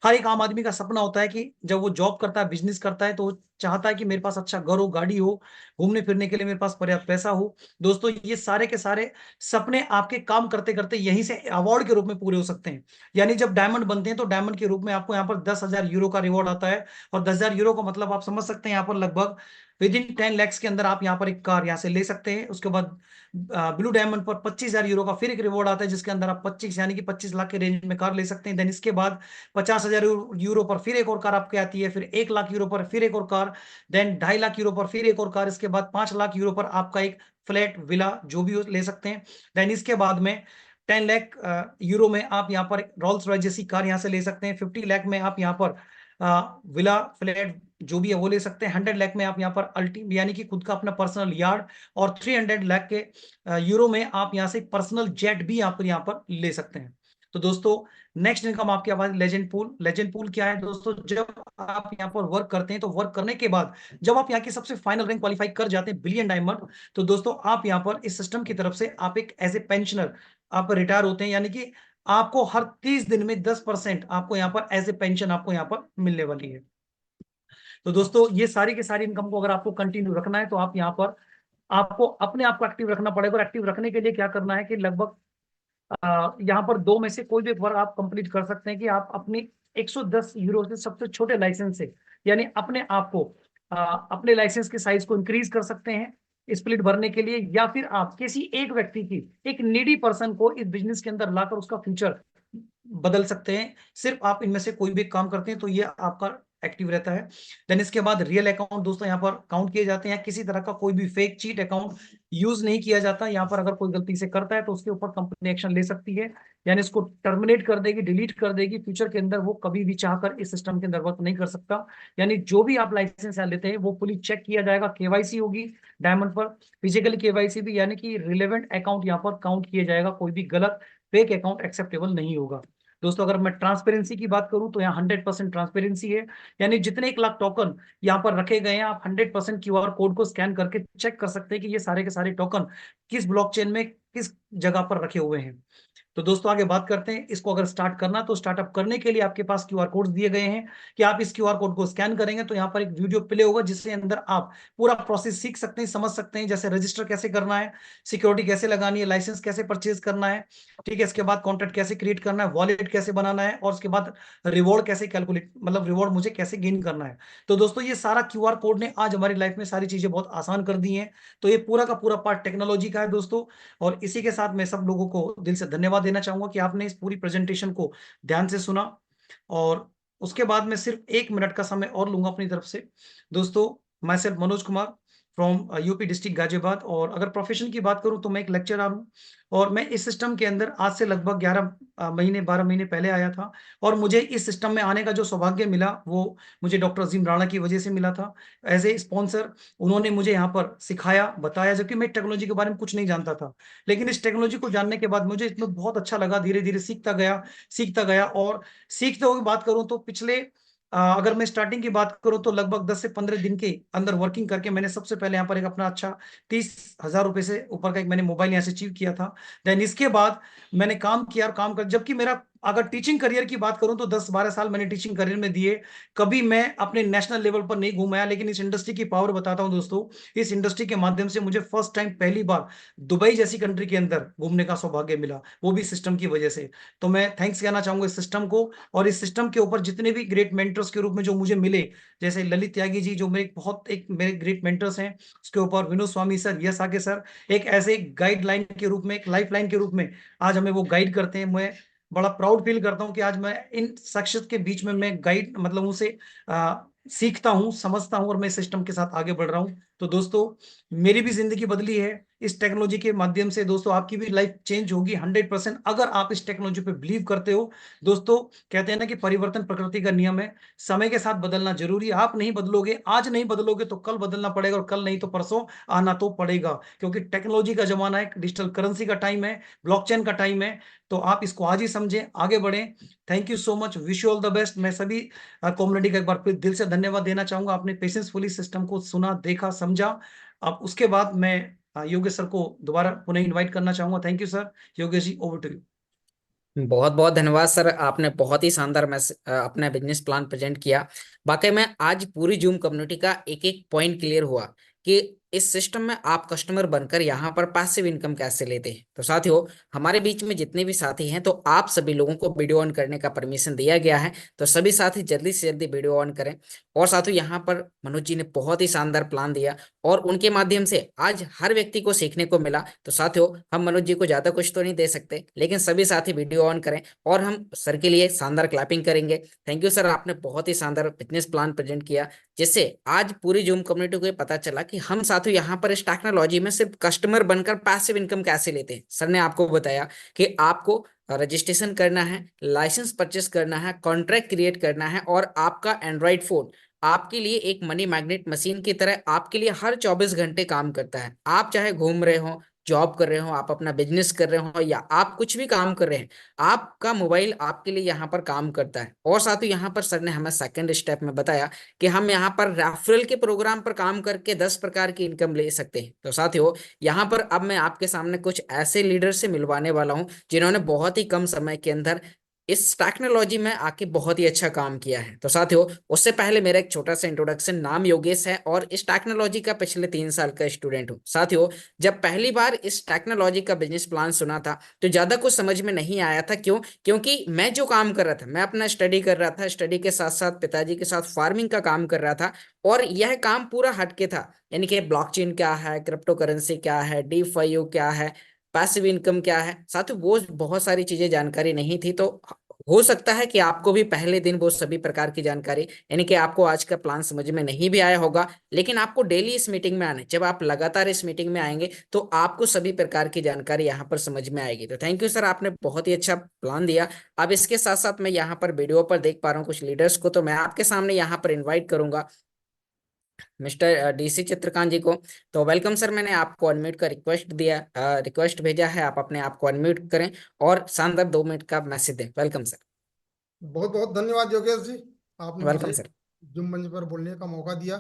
हर एक आम आदमी का सपना होता है कि जब वो जॉब करता है, बिजनेस करता है, तो वो चाहता है कि मेरे पास अच्छा घर हो, गाड़ी हो, घूमने फिरने के लिए मेरे पास पर्याप्त पैसा हो। दोस्तों ये सारे के सारे सपने आपके काम करते करते यहीं से अवार्ड के रूप में पूरे हो सकते हैं। यानी जब डायमंड बनते हैं तो डायमंड के रूप में आपको यहाँ पर 10,000 यूरो का रिवॉर्ड आता है। और 10,000 यूरो का मतलब आप समझ सकते हैं यहाँ पर लगभग विद इन 10 लैक्स के अंदर आप यहाँ पर एक कार यहाँ से ले सकते हैं। उसके बाद ब्लू डायमंड पर 25,000 यूरो का फिर एक रिवॉर्ड आता है जिसके अंदर आप 25 यानी कि 25 लाख के रेंज में कार ले सकते हैं। देन इसके बाद 50,000 यूरो पर फिर एक और कार आपके आती है, फिर 1,00,000 यूरो पर फिर एक और कार, देन 2.5 लाख यूरो पर फिर एक और कार, इसके बाद 5 लाख यूरो पर आपका एक फ्लैट विला जो भी ले सकते हैं। देन इसके बाद में 10 लाख यूरो में आप यहाँ पर रोल्स रॉयस जैसी कार यहाँ से ले सकते हैं। 50 लाख में आप यहाँ पर विला फ्लैट जो भी है वो ले सकते हैं। 100 लाख में आप यहाँ पर अल्टी यानी कि खुद का अपना पर्सनल यार्ड, और 300 लाख के यूरो में आप यहाँ से पर्सनल जेट भी यहाँ पर ले सकते हैं। तो दोस्तों नेक्स्ट इनकम आपके पास लेजेंड पूल। लेजेंड पूल क्या है दोस्तों, जब आप यहाँ पर वर्क करते हैं तो वर्क करने के बाद जब आप यहाँ की सबसे फाइनल रैंक क्वालिफाई कर जाते हैं बिलियन डायमंड, तो दोस्तों आप यहाँ पर इस सिस्टम की तरफ से आप एक एज ए पेंशनर आप रिटायर होते हैं। यानी कि आपको हर 30 दिन में 10% आपको यहाँ पर एज ए पेंशन आपको यहाँ पर मिलने वाली है। तो दोस्तों ये सारी की सारी इनकम को अगर आपको कंटिन्यू रखना है तो आप यहाँ पर आपको अपने आप को एक्टिव रखना पड़ेगा। और एक्टिव रखने के लिए क्या करना है कि लगभग यहाँ पर 2 में से कोई भी एक वर्क आप कंप्लीट कर सकते हैं कि आप अपनी 110 यूरो से सबसे छोटे लाइसेंस से, यानी अपने आप को अपने लाइसेंस के साइज को इंक्रीज कर सकते हैं स्प्लिट भरने के लिए, या फिर आप किसी एक व्यक्ति की, एक नीडी पर्सन को इस बिजनेस के अंदर लाकर उसका फ्यूचर बदल सकते हैं। सिर्फ आप इनमें से कोई भी काम करते हैं तो ये आपका एक्टिव रहता है। देन इसके बाद रियल अकाउंट दोस्तों यहाँ पर काउंट किए जाते हैं। किसी तरह का कोई भी फेक चीट अकाउंट यूज नहीं किया जाता। यहाँ पर अगर कोई गलती से करता है तो उसके ऊपर कंपनी एक्शन ले सकती है, यानी इसको टर्मिनेट कर देगी, डिलीट कर देगी। फ्यूचर के अंदर वो कभी भी चाहकर इस सिस्टम के अंदर वर्क नहीं कर सकता। यानी जो भी आप लाइसेंस लेते हैं वो फुली चेक किया जाएगा, केवाईसी होगी डायमंड पर, फिजिकली केवाईसी भी, यानी कि रिलेवेंट अकाउंट यहाँ पर काउंट किया जाएगा। कोई भी गलत फेक अकाउंट एक्सेप्टेबल नहीं होगा। दोस्तों अगर मैं ट्रांसपेरेंसी की बात करूं तो यहाँ 100% ट्रांसपेरेंसी है। यानी जितने 1 लाख टोकन यहाँ पर रखे गए हैं, आप 100% क्यूआर कोड को स्कैन करके चेक कर सकते हैं कि ये सारे के सारे टोकन किस ब्लॉकचेन में किस जगह पर रखे हुए हैं। तो दोस्तों आगे बात करते हैं। इसको अगर स्टार्ट करना तो स्टार्टअप करने के लिए आपके पास क्यूआर कोड्स दिए गए हैं कि आप इस क्यूआर कोड को स्कैन करेंगे तो यहाँ पर एक वीडियो प्ले होगा जिसके अंदर आप पूरा प्रोसेस सीख सकते हैं, समझ सकते हैं। जैसे रजिस्टर कैसे करना है, सिक्योरिटी कैसे लगानी है, लाइसेंस कैसे परचेज करना है, ठीक है, इसके बाद कॉन्ट्रैक्ट कैसे क्रिएट करना है, वॉलेट कैसे बनाना है, और उसके बाद रिवॉर्ड कैसे कैलकुलेट, मतलब रिवॉर्ड मुझे कैसे गेन करना है। तो दोस्तों ये सारा क्यूआर कोड ने आज हमारी लाइफ में सारी चीजें बहुत आसान कर दी हैं। तो ये पूरा का पूरा पार्ट टेक्नोलॉजी का है दोस्तों। और इसी के साथ मैं सब लोगों को दिल से धन्यवाद देना चाहूंगा कि आपने इस पूरी प्रेजेंटेशन को ध्यान से सुना। और उसके बाद मैं सिर्फ 1 मिनट का समय और लूंगा अपनी तरफ से। दोस्तों my self Manoj Kumar from UP district Ghaziabad, और अगर प्रोफेशन की बात करूं तो मैं एक लेक्चरर हूं। और मैं इस सिस्टम के अंदर आज से लगभग 12 महीने पहले आया था। और मुझे इस सिस्टम में आने का जो सौभाग्य मिला वो मुझे डॉक्टर अजीम राणा की वजह से मिला था, एज ए स्पॉन्सर। उन्होंने मुझे यहाँ पर सिखाया, बताया, जबकि मैं टेक्नोलॉजी के बारे में कुछ नहीं जानता था। लेकिन इस टेक्नोलॉजी को जानने के बाद मुझे इसमें बहुत अच्छा लगा। धीरे धीरे सीखता गया। और सीखते हुए बात करूं तो पिछले अगर मैं स्टार्टिंग की बात करूं तो लगभग 10 से 15 दिन के अंदर वर्किंग करके मैंने सबसे पहले यहाँ पर एक अपना अच्छा 30,000 रुपए से ऊपर का एक मैंने मोबाइल यहाँ से अचीव किया था। देन इसके बाद मैंने काम किया और काम कर, जबकि मेरा अगर टीचिंग करियर की बात करूं तो 10-12 साल मैंने टीचिंग करियर में दिए। कभी मैं अपने नेशनल लेवल पर नहीं घूमाया, लेकिन इस इंडस्ट्री की पावर बताता हूं दोस्तों। इस इंडस्ट्री के माध्यम से मुझे फर्स्ट टाइम, पहली बार दुबई जैसी कंट्री के अंदर घूमने का सौभाग्य मिला, वो भी सिस्टम की वजह से। तो मैं थैंक्स कहना चाहूंगा इस सिस्टम को। और इस सिस्टम के ऊपर जितने भी ग्रेट मेंटर्स के रूप में जो मुझे मिले, जैसे ललित त्यागी जी जो मेरे ग्रेट मेंटर्स हैं, उसके ऊपर विनोद स्वामी सर, यस आके सर, एक ऐसे गाइडलाइन के रूप में, एक लाइफ लाइन के रूप में आज हमें वो गाइड करते हैं। मैं बड़ा प्राउड फील करता हूं कि आज मैं इन शख्सियत के बीच में मैं गाइड, मतलब उनसे सीखता हूं, समझता हूं, और मैं सिस्टम के साथ आगे बढ़ रहा हूं। तो दोस्तों मेरी भी जिंदगी बदली है इस टेक्नोलॉजी के माध्यम से। दोस्तों आपकी भी लाइफ चेंज होगी 100% अगर आप इस टेक्नोलॉजी पे बिलीव करते हो। दोस्तों कहते हैं ना कि परिवर्तन प्रकृति का नियम है, समय के साथ बदलना जरूरी है। आप नहीं बदलोगे, आज नहीं बदलोगे तो कल बदलना पड़ेगा, और कल नहीं तो परसों आना तो पड़ेगा, क्योंकि टेक्नोलॉजी का जमाना है, डिजिटल करेंसी का टाइम है, ब्लॉकचेन का टाइम है। तो आप इसको आज ही समझें, आगे बढ़ें। Thank you so much, wish you all the best. मैं सभी कम्युनिटी का एक बार फिर दिल से धन्यवाद देना चाहूंगा। आपने पेशेंसफुली सिस्टम को सुना, देखा, समझा। अब उसके बाद मैं योगेश सर को दोबारा पुनः इनवाइट करना चाहूंगा। Thank you sir. Yogesh ji, over to you. बहुत बहुत धन्यवाद सर, आपने बहुत ही शानदार अपना बिजनेस प्लान प्रेजेंट किया। वाकई में आज पूरी जूम कम्युनिटी का एक एक पॉइंट क्लियर हुआ कि इस सिस्टम में आप कस्टमर बनकर यहाँ पर पैसिव इनकम कैसे लेते हैं। तो साथियों, हमारे बीच में जितने भी साथी हैं, तो आप सभी लोगों को वीडियो ऑन करने का परमिशन दिया गया है। तो सभी साथी जल्दी से जल्दी वीडियो ऑन करें। और साथियों, यहाँ पर मनोज जी ने बहुत ही शानदार प्लान दिया और उनके माध्यम से आज हर व्यक्ति को सीखने को मिला। तो साथियों, हम मनोज जी को ज्यादा कुछ तो नहीं दे सकते, लेकिन सभी साथी वीडियो ऑन करें और हम सर के लिए शानदार क्लैपिंग करेंगे। थैंक यू सर, आपने बहुत ही शानदार बिजनेस प्लान प्रेजेंट किया, जिससे आज पूरी जूम कम्युनिटी को ये पता चला कि हम साथियों यहाँ पर इस टेक्नोलॉजी में सिर्फ कस्टमर बनकर पैसिव इनकम कैसे लेते हैं। सर ने आपको बताया कि आपको रजिस्ट्रेशन करना है, लाइसेंस परचेस करना है, कॉन्ट्रैक्ट क्रिएट करना है, और आपका एंड्रॉइड फोन आपके लिए एक मनी मैग्नेट मशीन की तरह आपके लिए हर 24 घंटे काम करता है। आप चाहे घूम रहे हो, जॉब कर रहे हो, आप अपना बिजनेस कर रहे हो, या आप कुछ भी काम कर रहे हैं, आपका मोबाइल आपके लिए यहाँ पर काम करता है। और साथ ही यहाँ पर सर ने हमें सेकंड स्टेप में बताया कि हम यहाँ पर रेफरल के प्रोग्राम पर काम करके 10 प्रकार की इनकम ले सकते हैं। तो साथियों, यहाँ पर अब मैं आपके सामने कुछ ऐसे लीडर से मिलवाने वाला हूँ जिन्होंने बहुत ही कम समय के अंदर इस टेक्नोलॉजी में आके बहुत ही अच्छा काम किया है। तो साथियों, उससे पहले मेरा एक छोटा सा इंट्रोडक्शन, नाम योगेश है और इस टेक्नोलॉजी का पिछले 3 साल का स्टूडेंट हूँ। साथियों, जब पहली बार इस टेक्नोलॉजी का बिजनेस प्लान सुना था तो ज्यादा कुछ समझ में नहीं आया था। क्यों? क्योंकि मैं जो काम कर रहा था, मैं अपना स्टडी कर रहा था, स्टडी के साथ साथ पिताजी के साथ फार्मिंग का काम कर रहा था, और यह काम पूरा हटके था। यानी कि ब्लॉकचेन क्या है, क्रिप्टो करेंसी क्या है, DeFi क्या है, पैसिव इनकम क्या है, साथ ही वो बहुत सारी चीजें जानकारी नहीं थी। तो हो सकता है कि आपको भी पहले दिन वो सभी प्रकार की जानकारी, यानी कि आपको आज का प्लान समझ में नहीं भी आया होगा, लेकिन आपको डेली इस मीटिंग में आना है। जब आप लगातार इस मीटिंग में आएंगे तो आपको सभी प्रकार की जानकारी यहाँ पर समझ में आएगी। तो थैंक यू सर, आपने बहुत ही अच्छा प्लान दिया। अब इसके साथ साथ मैं यहाँ पर वीडियो पर देख पा रहा हूँ कुछ लीडर्स को, तो मैं आपके सामने यहाँ पर इन्वाइट करूंगा मिस्टर डीसी चित्रकांत जी को। तो वेलकम सर, मैंने आपको अनम्यूट का रिक्वेस्ट भेजा है, आप अपने आप को अनम्यूट करें और शानदार 2 मिनट का मैसेज दें। Welcome sir. बहुत बहुत धन्यवाद योगेश जी, आपने वेलकम मुझे सर। जुम मंच पर बोलने का मौका दिया।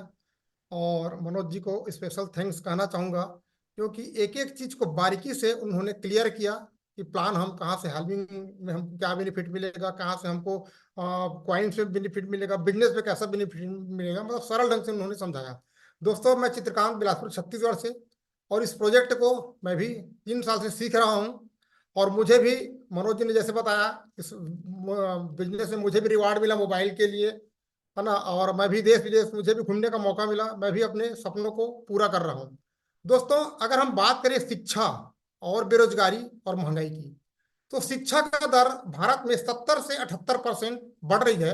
और मनोज जी को स्पेशल थैंक्स कहना चाहूँगा, क्योंकि एक एक चीज़ को बारीकी से उन्होंने क्लियर किया कि प्लान हम कहाँ से, हाल्विंग में हमको क्या बेनिफिट मिलेगा, कहाँ से हमको कॉइन से बेनिफिट मिलेगा, बिजनेस पे कैसा बेनिफिट मिलेगा, मतलब सरल ढंग से उन्होंने समझाया। दोस्तों, मैं चित्रकांत, बिलासपुर छत्तीसगढ़ से, और इस प्रोजेक्ट को मैं भी 3 साल से सीख रहा हूँ। और मुझे भी मनोज जी ने जैसे बताया, इस बिजनेस में मुझे भी रिवार्ड मिला मोबाइल के लिए, है ना। और मैं भी देश विदेश, मुझे भी घूमने का मौका मिला, मैं भी अपने सपनों को पूरा कर रहा हूँ। दोस्तों, अगर हम बात करें शिक्षा और बेरोजगारी और महंगाई की, तो शिक्षा का दर भारत में 70 से 78% बढ़ रही है।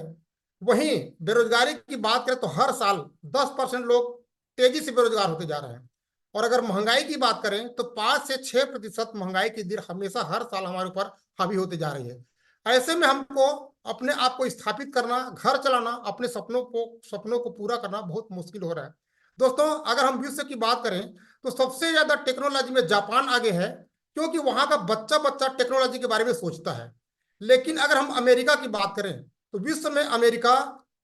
वहीं बेरोजगारी की बात करें तो हर साल 10% लोग तेजी से बेरोजगार होते जा रहे हैं। और अगर महंगाई की बात करें तो 5 से 6% महंगाई की दर हमेशा हर साल हमारे ऊपर हावी होते जा रही है। ऐसे में हमको अपने आप को स्थापित करना, घर चलाना, अपने सपनों को पूरा करना बहुत मुश्किल हो रहा है। दोस्तों, अगर हम विश्व की बात करें तो सबसे ज्यादा टेक्नोलॉजी में जापान आगे है, क्योंकि वहां का बच्चा बच्चा टेक्नोलॉजी के बारे में सोचता है। लेकिन अगर हम अमेरिका की बात करें तो विश्व में अमेरिका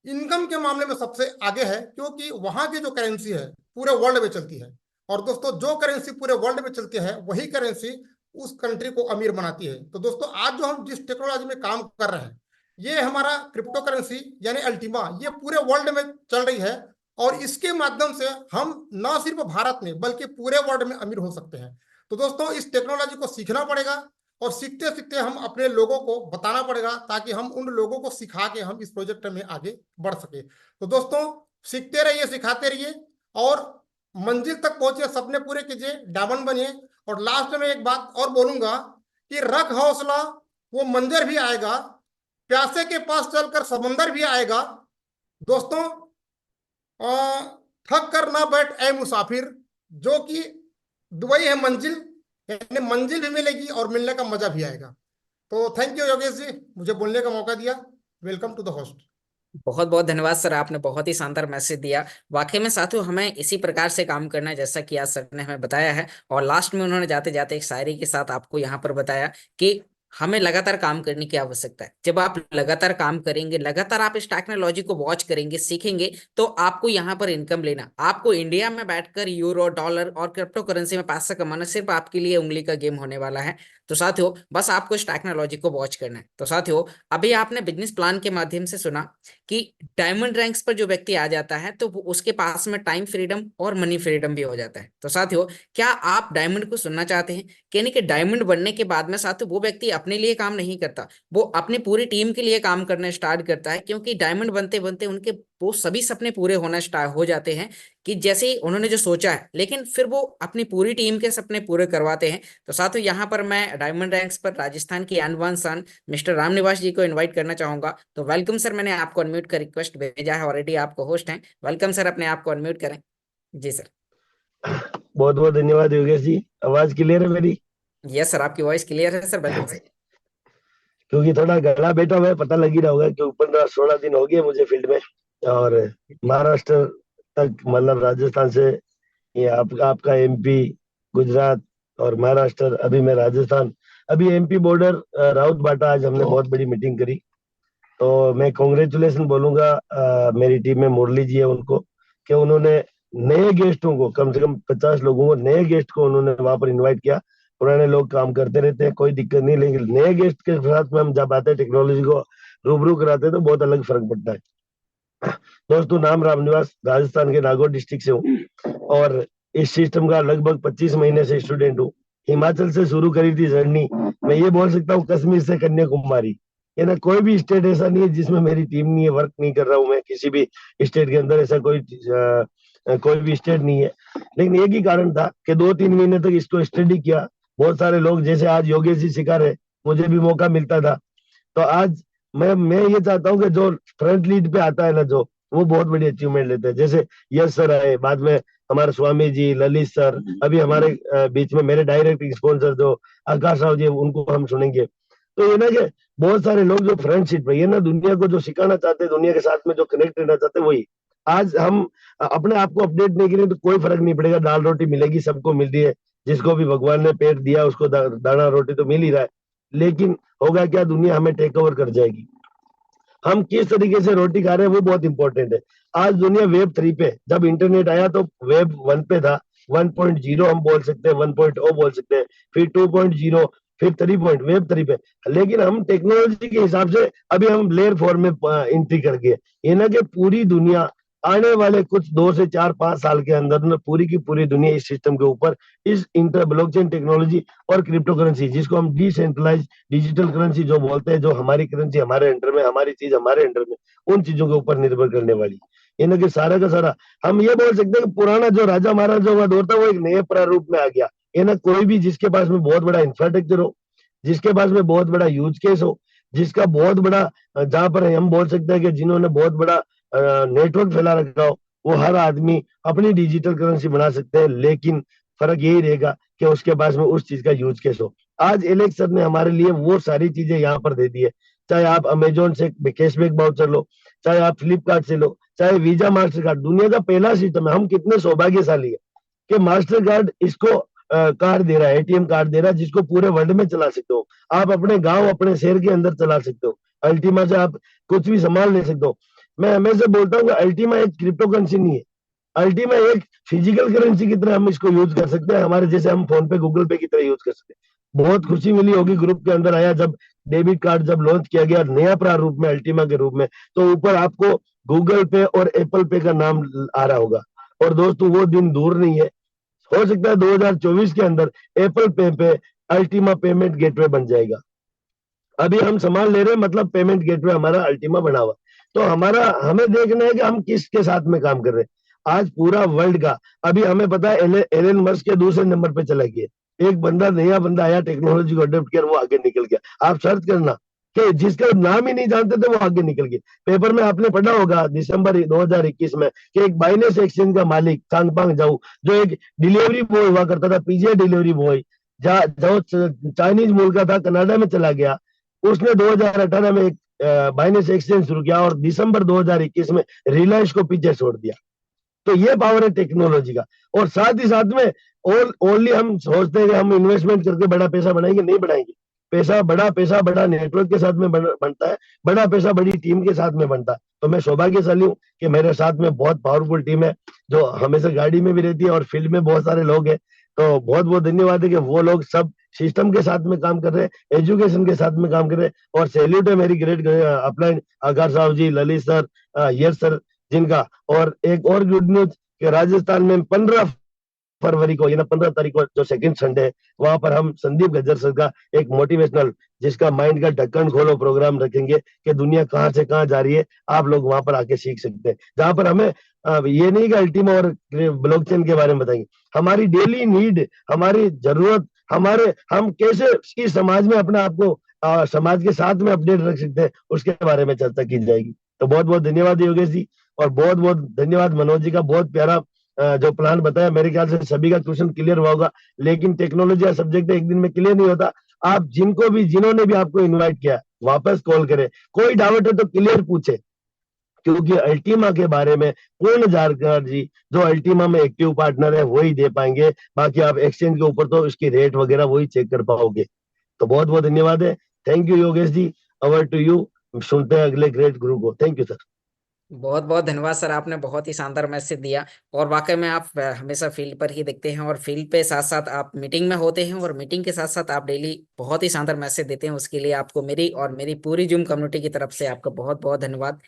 इनकम के मामले में सबसे आगे है, क्योंकि वहां की जो करेंसी है पूरे वर्ल्ड में चलती है। और दोस्तों, जो करेंसी पूरे वर्ल्ड में चलती है वही करेंसी उस कंट्री को अमीर बनाती है। तो दोस्तों, आज जो हम जिस टेक्नोलॉजी में काम कर रहे हैं, ये हमारा क्रिप्टो करेंसी यानी अल्टीमा, ये पूरे वर्ल्ड में चल रही है। और इसके माध्यम से हम न सिर्फ भारत में बल्कि पूरे वर्ल्ड में अमीर हो सकते हैं। तो दोस्तों, इस टेक्नोलॉजी को सीखना पड़ेगा, और सीखते सीखते हम अपने लोगों को बताना पड़ेगा, ताकि हम उन लोगों को सिखा के हम इस प्रोजेक्ट में आगे बढ़ सके। तो दोस्तों, सीखते रहिए, सिखाते रहिए, और मंजिल तक पहुंचे, सपने पूरे कीजिए, डायमंड बनिए। और लास्ट में एक बात और बोलूंगा कि रख हौसला, वो मंजर भी आएगा, प्यासे के पास चलकर समंदर भी आएगा। दोस्तों, थक कर ना बैठ ए मुसाफिर, जो कि दुबई है मंजिल, यानी मंजिल भी मिलेगी और मिलने का मजा भी आएगा। तो थैंक यू योगेश जी, मुझे बोलने का मौका दिया। Welcome to the host. बहुत बहुत धन्यवाद सर, आपने बहुत ही शानदार मैसेज दिया। वाकई में साथियों, हमें इसी प्रकार से काम करना है जैसा कि आज सर ने हमें बताया है। और लास्ट में उन्होंने जाते जाते एक शायरी के साथ आपको यहाँ पर बताया कि हमें लगातार काम करने की आवश्यकता है। जब आप लगातार काम करेंगे, लगातार आप इस टेक्नोलॉजी को वॉच करेंगे, सीखेंगे, तो आपको यहाँ पर इनकम लेना, आपको इंडिया में बैठकर यूरो, डॉलर और क्रिप्टो करेंसी में पैसा कमाना सिर्फ आपके लिए उंगली का गेम होने वाला है। तो साथियों, बस आपको इस टेक्नोलॉजी को वॉच करना है। तो साथियों, अभी आपने बिजनेस प्लान के माध्यम से सुना कि डायमंड रैंक्स पर जो व्यक्ति आ जाता है तो उसके पास में टाइम फ्रीडम और मनी फ्रीडम भी हो जाता है। तो साथियों, क्या आप डायमंड को सुनना चाहते हैं? यानी कि डायमंड बनने के बाद में साथियों, वो व्यक्ति अपने लिए काम नहीं करता, वो अपनी पूरी टीम के लिए काम करना स्टार्ट करता है। क्योंकि डायमंड बनते बनते उनके वो सभी सपने पूरे होना स्टार्ट हो जाते हैं कि जैसे ही उन्होंने जो सोचा है, लेकिन फिर वो अपनी पूरी टीम के सपने पूरे करवाते हैं। तो साथियों, यहाँ पर मैं डायमंड रैंक्स पर राजस्थान की अनवान सन मिस्टर रामनिवास जी को इनवाइट करना चाहूंगा। तो वेलकम सर, मैंने आपको अनम्यूट का रिक्वेस्ट भेजा है, ऑलरेडी आपको होस्ट हैं। वेलकम सर, अपने आप को अनम्यूट करें। जी सर। बहुत बहुत धन्यवाद योगेश जी। आवाज क्लियर है मेरी? यस सर, आपकी वॉइस क्लियर है सर। Welcome sir. क्योंकि थोड़ा गला बैठा हुआ है, पता लग ही रहा होगा, क्योंकि 15-16 दिन हो गए मुझे फील्ड में, और महाराष्ट्र तक, मतलब राजस्थान से ये आपका एमपी, गुजरात और महाराष्ट्र, अभी मैं राजस्थान, अभी एमपी बॉर्डर राउत बाटा, आज हमने बहुत बड़ी मीटिंग करी। तो मैं कॉन्ग्रेचुलेशन बोलूंगा मेरी टीम में मुरली जी है उनको, कि उन्होंने नए गेस्टों को, कम से कम 50 लोगों को, नए गेस्ट को उन्होंने वहां पर इनवाइट किया। पुराने लोग काम करते रहते हैं, कोई दिक्कत नहीं, लेकिन नए गेस्ट के साथ में हम जब आते हैं, टेक्नोलॉजी को रूबरू कराते हैं, तो बहुत अलग फर्क पड़ता है। दोस्तों, नाम रामनिवास, राजस्थान के नागौर डिस्ट्रिक्ट से हूँ, और इस सिस्टम का लगभग 25 महीने से स्टूडेंट हूँ। हिमाचल से शुरू करी थी जर्नी, मैं ये बोल सकता हूँ कश्मीर से कन्याकुमारी, ये ना कोई भी स्टेट ऐसा नहीं है जिसमें मेरी टीम नहीं है, वर्क नहीं कर रहा हूँ मैं किसी भी स्टेट के अंदर, ऐसा कोई भी स्टेट नहीं है। लेकिन एक ही कारण था कि 2-3 महीने तक इसको स्टडी किया, बहुत सारे लोग जैसे आज योगेश जी सिखा रहे, मुझे भी मौका मिलता था। तो आज मैं ये चाहता हूँ कि जो फ्रंट लीड पे आता है ना, जो वो बहुत बड़ी अचीवमेंट लेते हैं। जैसे यश सर आए, बाद में हमारे स्वामी जी, ललित सर, अभी हमारे बीच में मेरे डायरेक्ट स्पॉन्सर जो आकाश राव जी, उनको हम सुनेंगे। तो ये ना कि बहुत सारे लोग जो फ्रंट सीट पे, ये ना दुनिया को जो सिखाना चाहते हैं, दुनिया के साथ में जो कनेक्ट रहना चाहते हैं, वही। आज हम अपने आप को अपडेट नहीं करें तो कोई फर्क नहीं पड़ेगा, दाल रोटी मिलेगी, सबको मिल रही है। जिसको भी भगवान ने पेट दिया उसको दाना रोटी तो मिल ही रहा है। लेकिन होगा क्या, दुनिया हमें टेक ओवर कर जाएगी। हम किस तरीके से रोटी खा रहे हैं वो बहुत इंपॉर्टेंट है। आज दुनिया वेब 3 पे, जब इंटरनेट आया तो वेब 1 पे था, 1.0 हम बोल सकते हैं, 1.0 बोल सकते हैं, फिर 2.0, फिर 3 पॉइंट, वेब 3 पे। लेकिन हम टेक्नोलॉजी के हिसाब से अभी हम लेयर 4 में एंट्री कर गए। ये ना कि पूरी दुनिया आने वाले कुछ 2 से 4-5 साल के अंदर ना पूरी की पूरी दुनिया इस सिस्टम के ऊपर, इस इंटर ब्लॉकचेन टेक्नोलॉजी और क्रिप्टो करेंसी, जिसको हम डिसेंट्रलाइज डिजिटल करेंसी जो बोलते हैं, जो हमारी करेंसी हमारे अंडर में, हमारी चीज हमारे अंडर में, उन चीजों के ऊपर निर्भर करने वाली। इन्हें कि सारा का सारा हम ये बोल सकते हैं कि पुराना जो राजा महाराजा का दौर था वो एक नए प्रारूप में आ गया। ये ना कोई भी जिसके पास में बहुत बड़ा इंफ्रास्ट्रक्चर हो, जिसके पास में बहुत बड़ा यूज केस हो, जिसका बहुत बड़ा जहां पर हम बोल सकते हैं कि जिन्होंने बहुत बड़ा नेटवर्क फैला रखा हो, वो हर आदमी अपनी डिजिटल करेंसी बना सकते हैं। लेकिन फर्क यही रहेगा कि उसके पास में उस चीज का यूज केस हो। आज एलेक्स सर ने हमारे लिए वो सारी चीजें यहाँ पर दे दी है। चाहे आप अमेजोन से कैशबैक वाउचर लो, चाहे आप फ्लिपकार्ट से लो, चाहे वीजा मास्टर कार्ड, दुनिया का पहला सिस्टम है। हम कितने सौभाग्यशाली है कि मास्टर कार्ड इसको कार्ड दे रहा है, एटीएम कार्ड दे रहा है, जिसको पूरे वर्ल्ड में चला सकते हो। आप अपने गांव, अपने शहर के अंदर चला सकते हो। अल्टीमा से आप कुछ भी सामान ले सकते हो। मैं हमेशा बोलता हूँ कि अल्टीमा एक क्रिप्टो करेंसी नहीं है, अल्टीमा एक फिजिकल करेंसी की तरह हम इसको यूज कर सकते हैं, हमारे जैसे हम फोन पे, गूगल पे की तरह यूज कर सकते हैं। बहुत खुशी मिली होगी ग्रुप के अंदर आया जब डेबिट कार्ड जब लॉन्च किया गया नया प्रारूप में, अल्टीमा के रूप में, तो ऊपर आपको गूगल पे और एप्पल पे का नाम आ रहा होगा। और दोस्तों वो दिन दूर नहीं है, हो सकता है 2024 के अंदर एप्पल पे अल्टीमा पेमेंट गेटवे बन जाएगा। अभी हम सामान ले रहे हैं, मतलब पेमेंट गेटवे हमारा अल्टीमा बना हुआ। तो हमारा हमें देखना है कि हम किसके साथ में काम कर रहे हैं। आज पूरा वर्ल्ड का, अभी हमें पता है एलन मस्क के दूसरे नंबर पे चला गया। एक बंदा, नया बंदा आया, टेक्नोलॉजी को अडॉप्ट किया, वो आगे निकल गया। आप सर्च करना कि जिसका नाम ही नहीं जानते थे वो आगे निकल गए। पेपर में आपने पढ़ा होगा दिसंबर 2021 में कि एक बाइनेंस एक्सचेंज का मालिक चांगपांग जाऊ, जो एक डिलीवरी बॉय हुआ करता था, पीजे डिलीवरी बॉय, जो चाइनीज मूल का था, कनाडा में चला गया। उसने 2018 में एक बाइनेंस एक्सचेंज शुरू किया और दिसंबर 2021 में रिलायंस को पीछे छोड़ दिया। तो ये पावर है टेक्नोलॉजी का। और साथ ही साथ में और ओनली हम सोचते हैं कि हम इन्वेस्टमेंट करके बड़ा पैसा बनाएंगे, नहीं बनाएंगे। पैसा बड़ा नेटवर्क के साथ में बनता है, बड़ा पैसा बड़ी टीम के साथ में बनता है। तो मैं सौभाग्यशाली हूँ कि मेरे साथ में बहुत पावरफुल टीम है, जो हमेशा गाड़ी में भी रहती है और फील्ड में बहुत सारे लोग हैं। तो बहुत बहुत धन्यवाद है कि वो लोग सब सिस्टम के साथ में काम कर रहे हैं, एजुकेशन के साथ में काम कर रहे हैं। और सैल्यूट है मेरी ग्रेट अपलाइन आकाश राव जी, ललित सर, यश सर जिनका। और एक और गुड न्यूज कि राजस्थान में 15 फरवरी को, 15 तारीख को, जो सेकंड संडे है, वहां पर हम संदीप गज्जर सर का एक मोटिवेशनल, जिसका माइंड का ढक्कन खोलो प्रोग्राम रखेंगे कि दुनिया कहाँ से कहाँ जा रही है, आप लोग वहां पर आके सीख सकते हैं। जहां पर हमें ये नहीं कि अल्टीमा और ब्लॉकचेन के बारे में बताएंगे, हमारी डेली नीड, हमारी जरूरत, हम कैसे इस समाज में अपने आप को समाज के साथ में अपडेट रख सकते हैं, उसके बारे में चर्चा की जाएगी। तो बहुत बहुत धन्यवाद योगेश जी, और बहुत बहुत धन्यवाद मनोज जी का। बहुत प्यारा जो प्लान बताया, मेरे ख्याल से सभी का क्वेश्चन क्लियर हुआ होगा। लेकिन टेक्नोलॉजी का सब्जेक्ट एक दिन में क्लियर नहीं होता। आप जिन्होंने भी आपको इनवाइट किया, वापस कॉल करें, कोई डाउट है तो क्लियर पूछे, क्योंकि अल्टीमा के बारे में पूर्ण जानकारी जो अल्टीमा में एक्टिव पार्टनर है वही दे पाएंगे। बाकी आप एक्सचेंज के ऊपर तो उसकी रेट वगैरह वही चेक कर पाओगे। तो बहुत बहुत धन्यवाद है। Thank you Yogesh ji, over to you. सुनते हैं अगले ग्रेट गुरु को। Thank you sir. बहुत बहुत धन्यवाद सर, आपने बहुत ही शानदार मैसेज दिया। और वाकई में आप हमेशा फील्ड पर ही दिखते हैं, और फील्ड पे साथ साथ आप मीटिंग में होते हैं, और मीटिंग के साथ साथ आप डेली बहुत ही शानदार मैसेज देते हैं। उसके लिए आपको मेरी और मेरी पूरी जूम कम्युनिटी की तरफ से आपका बहुत बहुत धन्यवाद।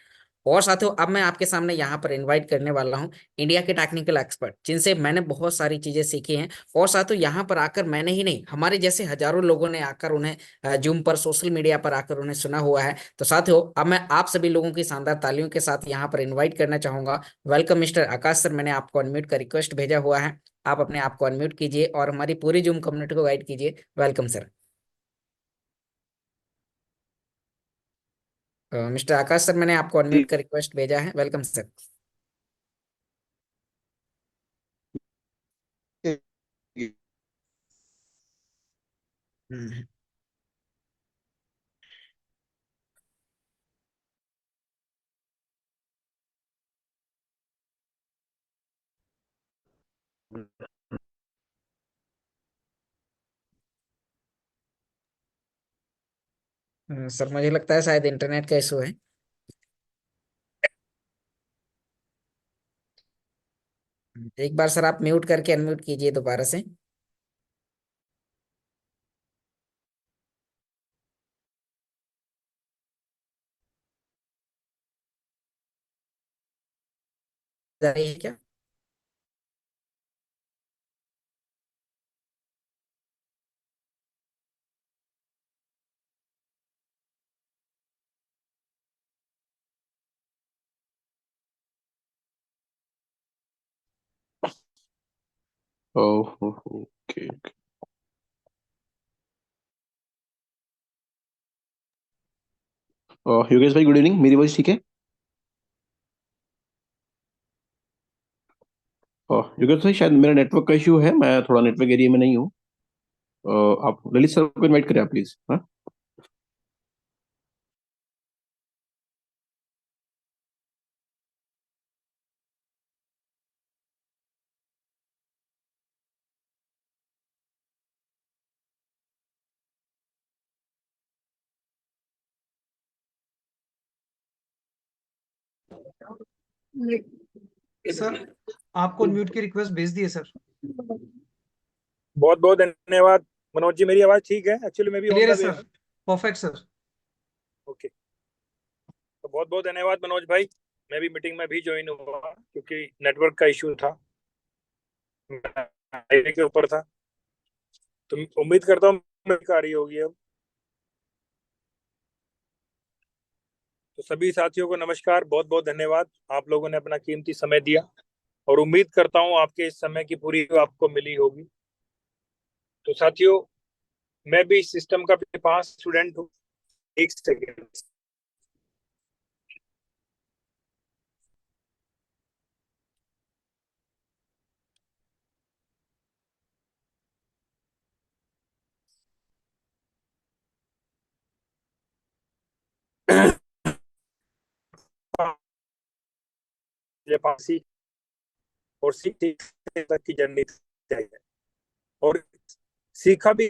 और साथियों, अब मैं आपके सामने यहाँ पर इनवाइट करने वाला हूँ इंडिया के टेक्निकल एक्सपर्ट, जिनसे मैंने बहुत सारी चीजें सीखी हैं। और साथियों, यहाँ पर आकर मैंने ही नहीं, हमारे जैसे हजारों लोगों ने आकर उन्हें जूम पर, सोशल मीडिया पर आकर उन्हें सुना हुआ है। तो साथियों, अब मैं आप सभी लोगों की शानदार तालियों के साथ यहाँ पर इनवाइट करना चाहूंगा। वेलकम मिस्टर आकाश सर, मैंने आपको अनम्यूट का रिक्वेस्ट भेजा हुआ है। आप अपने आप को अनम्यूट कीजिए और हमारी पूरी जूम कम्युनिटी को गाइड कीजिए। Welcome sir. मिस्टर आकाश सर, मैंने आपको अनम्यूट का रिक्वेस्ट भेजा है। Welcome sir. हम्म, सर मुझे लगता है शायद इंटरनेट का इशू है। एक बार सर आप म्यूट करके अनम्यूट कीजिए दोबारा से। जा रही है क्या? Oh okay. योगेश भाई गुड इवनिंग, मेरी वॉइस ठीक है? योगेश भाई शायद मेरा नेटवर्क का इशू है, मैं थोड़ा नेटवर्क एरिया में नहीं हूँ। आप ललित सर को इनवाइट करें आप प्लीज। हाँ, सर आपको म्यूट की रिक्वेस्ट भेज दिए सर। बहुत बहुत धन्यवाद मनोज जी। मेरी आवाज ठीक है? एक्चुअली मैं भी ऑन क्लियर है द वे सर, हूँ। Perfect sir. ओके, तो बहुत बहुत धन्यवाद मनोज भाई। मैं भी मीटिंग में भी ज्वाइन हुआ क्योंकि नेटवर्क का इशू था, मैं हाईवे के ऊपर था। तो उम्मीद करता हूँ मेरी आ रही होगी अब। तो सभी साथियों को नमस्कार, बहुत बहुत धन्यवाद। आप लोगों ने अपना कीमती समय दिया और उम्मीद करता हूँ आपके इस समय की पूरी आपको मिली होगी। तो साथियों, मैं भी इस सिस्टम का पास स्टूडेंट हूँ। एक सेकेंड। फांसी और सीख तक की जर्नी चाहिए, और सीखा भी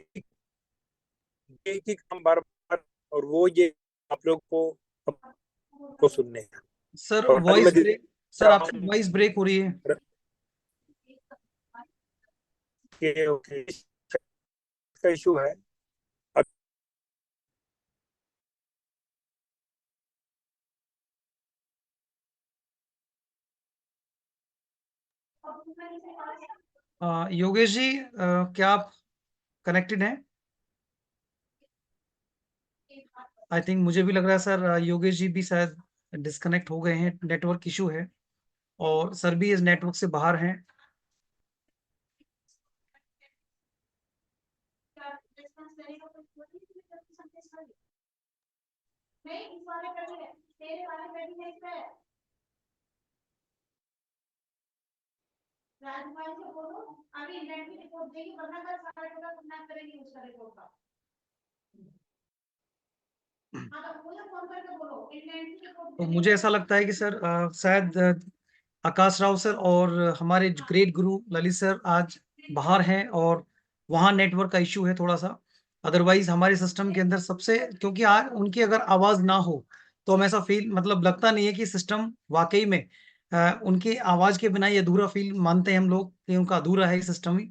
एक ही काम बार बार, और वो ये आप लोग को सुनने हैं। सर और आज वॉइस मैं ब्रेक, सर आपकी वॉइस ब्रेक हो रही है। का इशू है। योगेश जी, क्या आप कनेक्टेड हैं? आई थिंक मुझे भी लग रहा है सर, योगेश जी भी शायद डिस्कनेक्ट हो गए हैं, नेटवर्क इशू है, और सर भी इस नेटवर्क से बाहर हैं। तो मुझे ऐसा लगता है कि सर शायद आकाश राव सर और हमारे ग्रेट गुरु ललित सर आज बाहर हैं, और वहाँ नेटवर्क का इशू है थोड़ा सा। अदरवाइज हमारे सिस्टम के अंदर सबसे, क्योंकि आज उनकी अगर आवाज ना हो तो हम ऐसा फील, मतलब लगता नहीं है कि सिस्टम वाकई में उनकी आवाज के बिना ये अधूरा फील मानते हैं हम लोग कि उनका अधूरा है सिस्टम ही,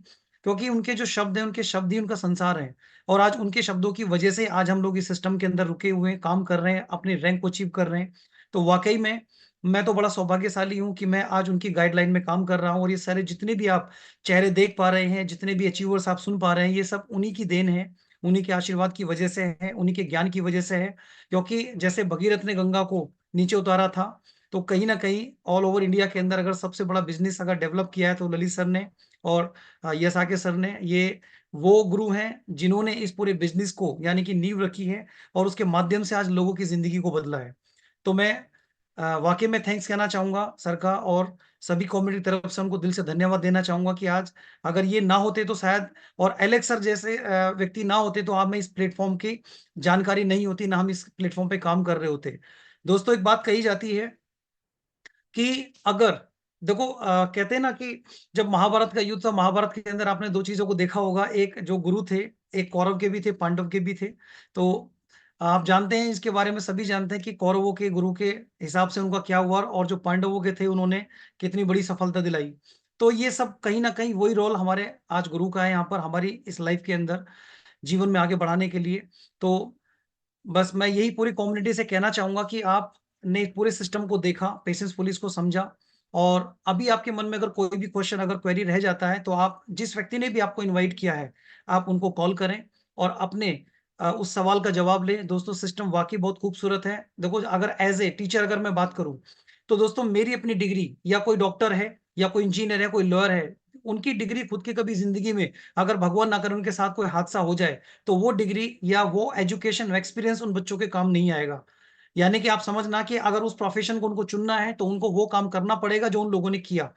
क्योंकि उनके जो शब्द हैं, उनके शब्द ही उनका संसार है। और आज उनके शब्दों की वजह से आज हम लोग इस सिस्टम के अंदर रुके हुए हैं, काम कर रहे हैं, अपने रैंक को अचीव कर रहे हैं। तो वाकई में मैं तो बड़ा सौभाग्यशाली हूँ कि मैं आज उनकी गाइडलाइन में काम कर रहा हूँ, और ये सारे जितने भी आप चेहरे देख पा रहे हैं, जितने भी अचीवर्स आप सुन पा रहे हैं, ये सब उन्हीं की देन है, उन्हीं के आशीर्वाद की वजह से है, उन्हीं के ज्ञान की वजह से है। क्योंकि जैसे भगीरथ ने गंगा को नीचे उतारा था, तो कहीं ना कहीं ऑल ओवर इंडिया के अंदर अगर सबसे बड़ा बिजनेस अगर डेवलप किया है तो ललित सर ने और यस आके सर ने, ये वो गुरु हैं जिन्होंने इस पूरे बिजनेस को यानी कि नींव रखी है और उसके माध्यम से आज लोगों की जिंदगी को बदला है। तो मैं वाकई में थैंक्स कहना चाहूंगा सर का, और सभी कम्युनिटी की तरफ से उनको दिल से धन्यवाद देना चाहूंगा कि आज अगर ये ना होते तो शायद, और एलेक्स सर जैसे व्यक्ति ना होते तो आप में इस प्लेटफॉर्म की जानकारी नहीं होती, ना हम इस प्लेटफॉर्म पे काम कर रहे होते। दोस्तों एक बात कही जाती है कि अगर देखो कहते हैं ना कि जब महाभारत का युद्ध था, महाभारत के अंदर आपने दो चीजों को देखा होगा, एक जो गुरु थे, एक कौरव के भी थे, पांडव के भी थे। तो आप जानते हैं, इसके बारे में सभी जानते हैं कि कौरवों के गुरु के हिसाब से उनका क्या हुआ, और जो पांडवों के थे उन्होंने कितनी बड़ी सफलता दिलाई। तो ये सब कहीं ना कहीं वही रोल हमारे आज गुरु का है यहाँ पर हमारी इस लाइफ के अंदर, जीवन में आगे बढ़ाने के लिए। तो बस मैं यही पूरी कम्युनिटी से कहना चाहूंगा कि आपने पूरे सिस्टम को देखा, पेशेंस पुलिस को समझा, और अभी आपके मन में अगर कोई भी क्वेश्चन, अगर क्वेरी रह जाता है, तो आप जिस व्यक्ति ने भी आपको इनवाइट किया है, आप उनको कॉल करें और अपने उस सवाल का जवाब लें। दोस्तों सिस्टम वाकई बहुत खूबसूरत है। देखो अगर एज ए टीचर अगर मैं बात करूं, तो दोस्तों मेरी अपनी डिग्री, या कोई डॉक्टर है या कोई इंजीनियर है, कोई लॉयर है, उनकी डिग्री खुद की कभी जिंदगी में अगर भगवान ना करे उनके साथ कोई हादसा हो जाए, तो वो डिग्री या वो एजुकेशन एक्सपीरियंस उन बच्चों के काम नहीं आएगा। यानी कि आप समझना कि अगर उस प्रोफेशन को उनको चुनना है तो उनको वो काम करना पड़ेगा जो उन लोगों ने किया।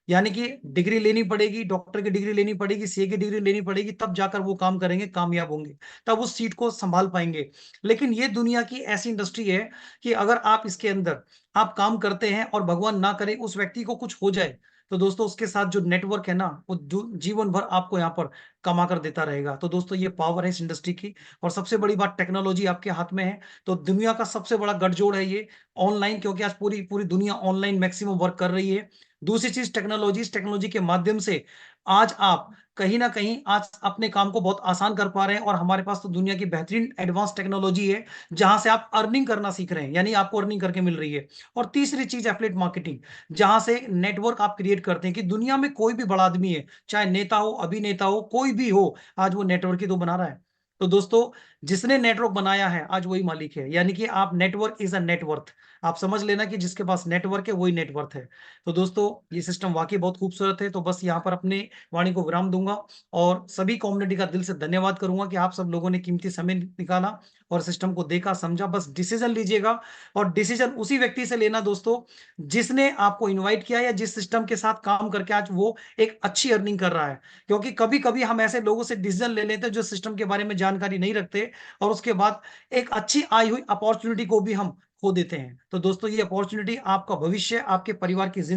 यानी कि डिग्री लेनी पड़ेगी, डॉक्टर की डिग्री लेनी पड़ेगी, सीए की डिग्री लेनी पड़ेगी, तब जाकर वो काम करेंगे, कामयाब होंगे, तब उस सीट को संभाल पाएंगे। लेकिन ये दुनिया की ऐसी इंडस्ट्री है कि अगर आप इसके अंदर आप काम करते हैं और भगवान ना करे उस व्यक्ति को कुछ हो जाए, तो दोस्तों उसके साथ जो नेटवर्क है ना, वो जीवन भर आपको यहाँ पर कमा कर देता रहेगा। तो दोस्तों ये पावर है इस इंडस्ट्री की। और सबसे बड़ी बात, टेक्नोलॉजी आपके हाथ में है, तो दुनिया का सबसे बड़ा गठजोड़ है ये ऑनलाइन, क्योंकि आज पूरी पूरी दुनिया ऑनलाइन मैक्सिमम वर्क कर रही है। दूसरी चीज टेक्नोलॉजी के माध्यम से आज आप कहीं ना कहीं आज अपने काम को बहुत आसान कर पा रहे हैं, और हमारे पास तो दुनिया की बेहतरीन एडवांस टेक्नोलॉजी है जहां से आप अर्निंग करना सीख रहे हैं, यानी आपको अर्निंग करके मिल रही है। और तीसरी चीज एफिलिएट मार्केटिंग, जहां से नेटवर्क आप क्रिएट करते हैं कि दुनिया में कोई भी बड़ा आदमी है, चाहे नेता हो, अभिनेता हो, कोई भी हो, आज वो नेटवर्क ही तो बना रहा है। तो दोस्तों जिसने नेटवर्क बनाया है आज वही मालिक है, यानी कि आप नेटवर्क इज अ नेटवर्थ। आप समझ लेना कि जिसके पास नेटवर्क है वही नेटवर्थ है। तो दोस्तों ये सिस्टम वाकई बहुत खूबसूरत है। तो बस यहाँ पर अपने वाणी को विराम दूंगा और सभी कम्युनिटी का दिल से धन्यवाद करूंगा कि आप सब लोगों ने कीमती समय निकाला और सिस्टम को देखा, समझा। बस डिसीजन लीजिएगा, और डिसीजन उसी व्यक्ति से लेना दोस्तों जिसने आपको इन्वाइट किया या जिस सिस्टम के साथ काम करके आज वो एक अच्छी अर्निंग कर रहा है। क्योंकि कभी कभी हम ऐसे लोगों से डिसीजन ले लेते हैं जो सिस्टम के बारे में जानकारी नहीं रखते, और उसके बाद एक अच्छी आई हुई अपॉर्चुनिटी को भी हम खो देते हैं। तो दोस्तों ये अपॉर्चुनिटी आपका भविष्य, आपके परिवार की जिंदगी